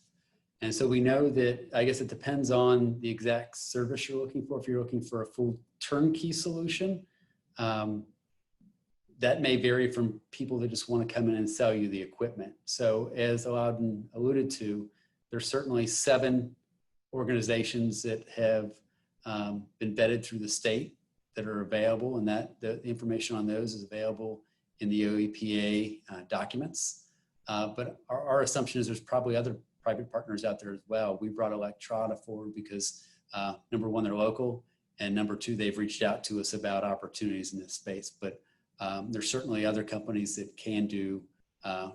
And so we know that, I guess it depends on the exact service you're looking for. If you're looking for a full turnkey solution, that may vary from people that just want to come in and sell you the equipment. So as Loudon alluded to, there's certainly 7 organizations that have been vetted through the state that are available, and that the information on those is available in the OEPA documents. But our assumption is there's probably other private partners out there as well. We brought Electrata forward because number one, they're local, and number two, they've reached out to us about opportunities in this space. But there's certainly other companies that can do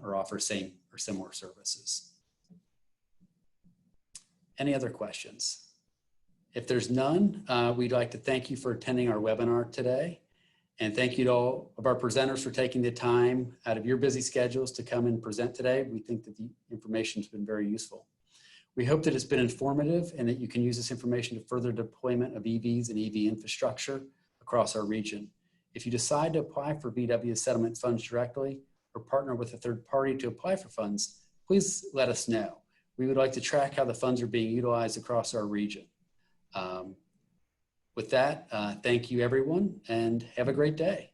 or offer same or similar services. Any other questions? If there's none, we'd like to thank you for attending our webinar today. And thank you to all of our presenters for taking the time out of your busy schedules to come and present today. We think that the information has been very useful. We hope that it's been informative and that you can use this information to further deployment of EVs and EV infrastructure across our region. If you decide to apply for VW settlement funds directly or partner with a third party to apply for funds, please let us know. We would like to track how the funds are being utilized across our region. With that, thank you everyone and have a great day.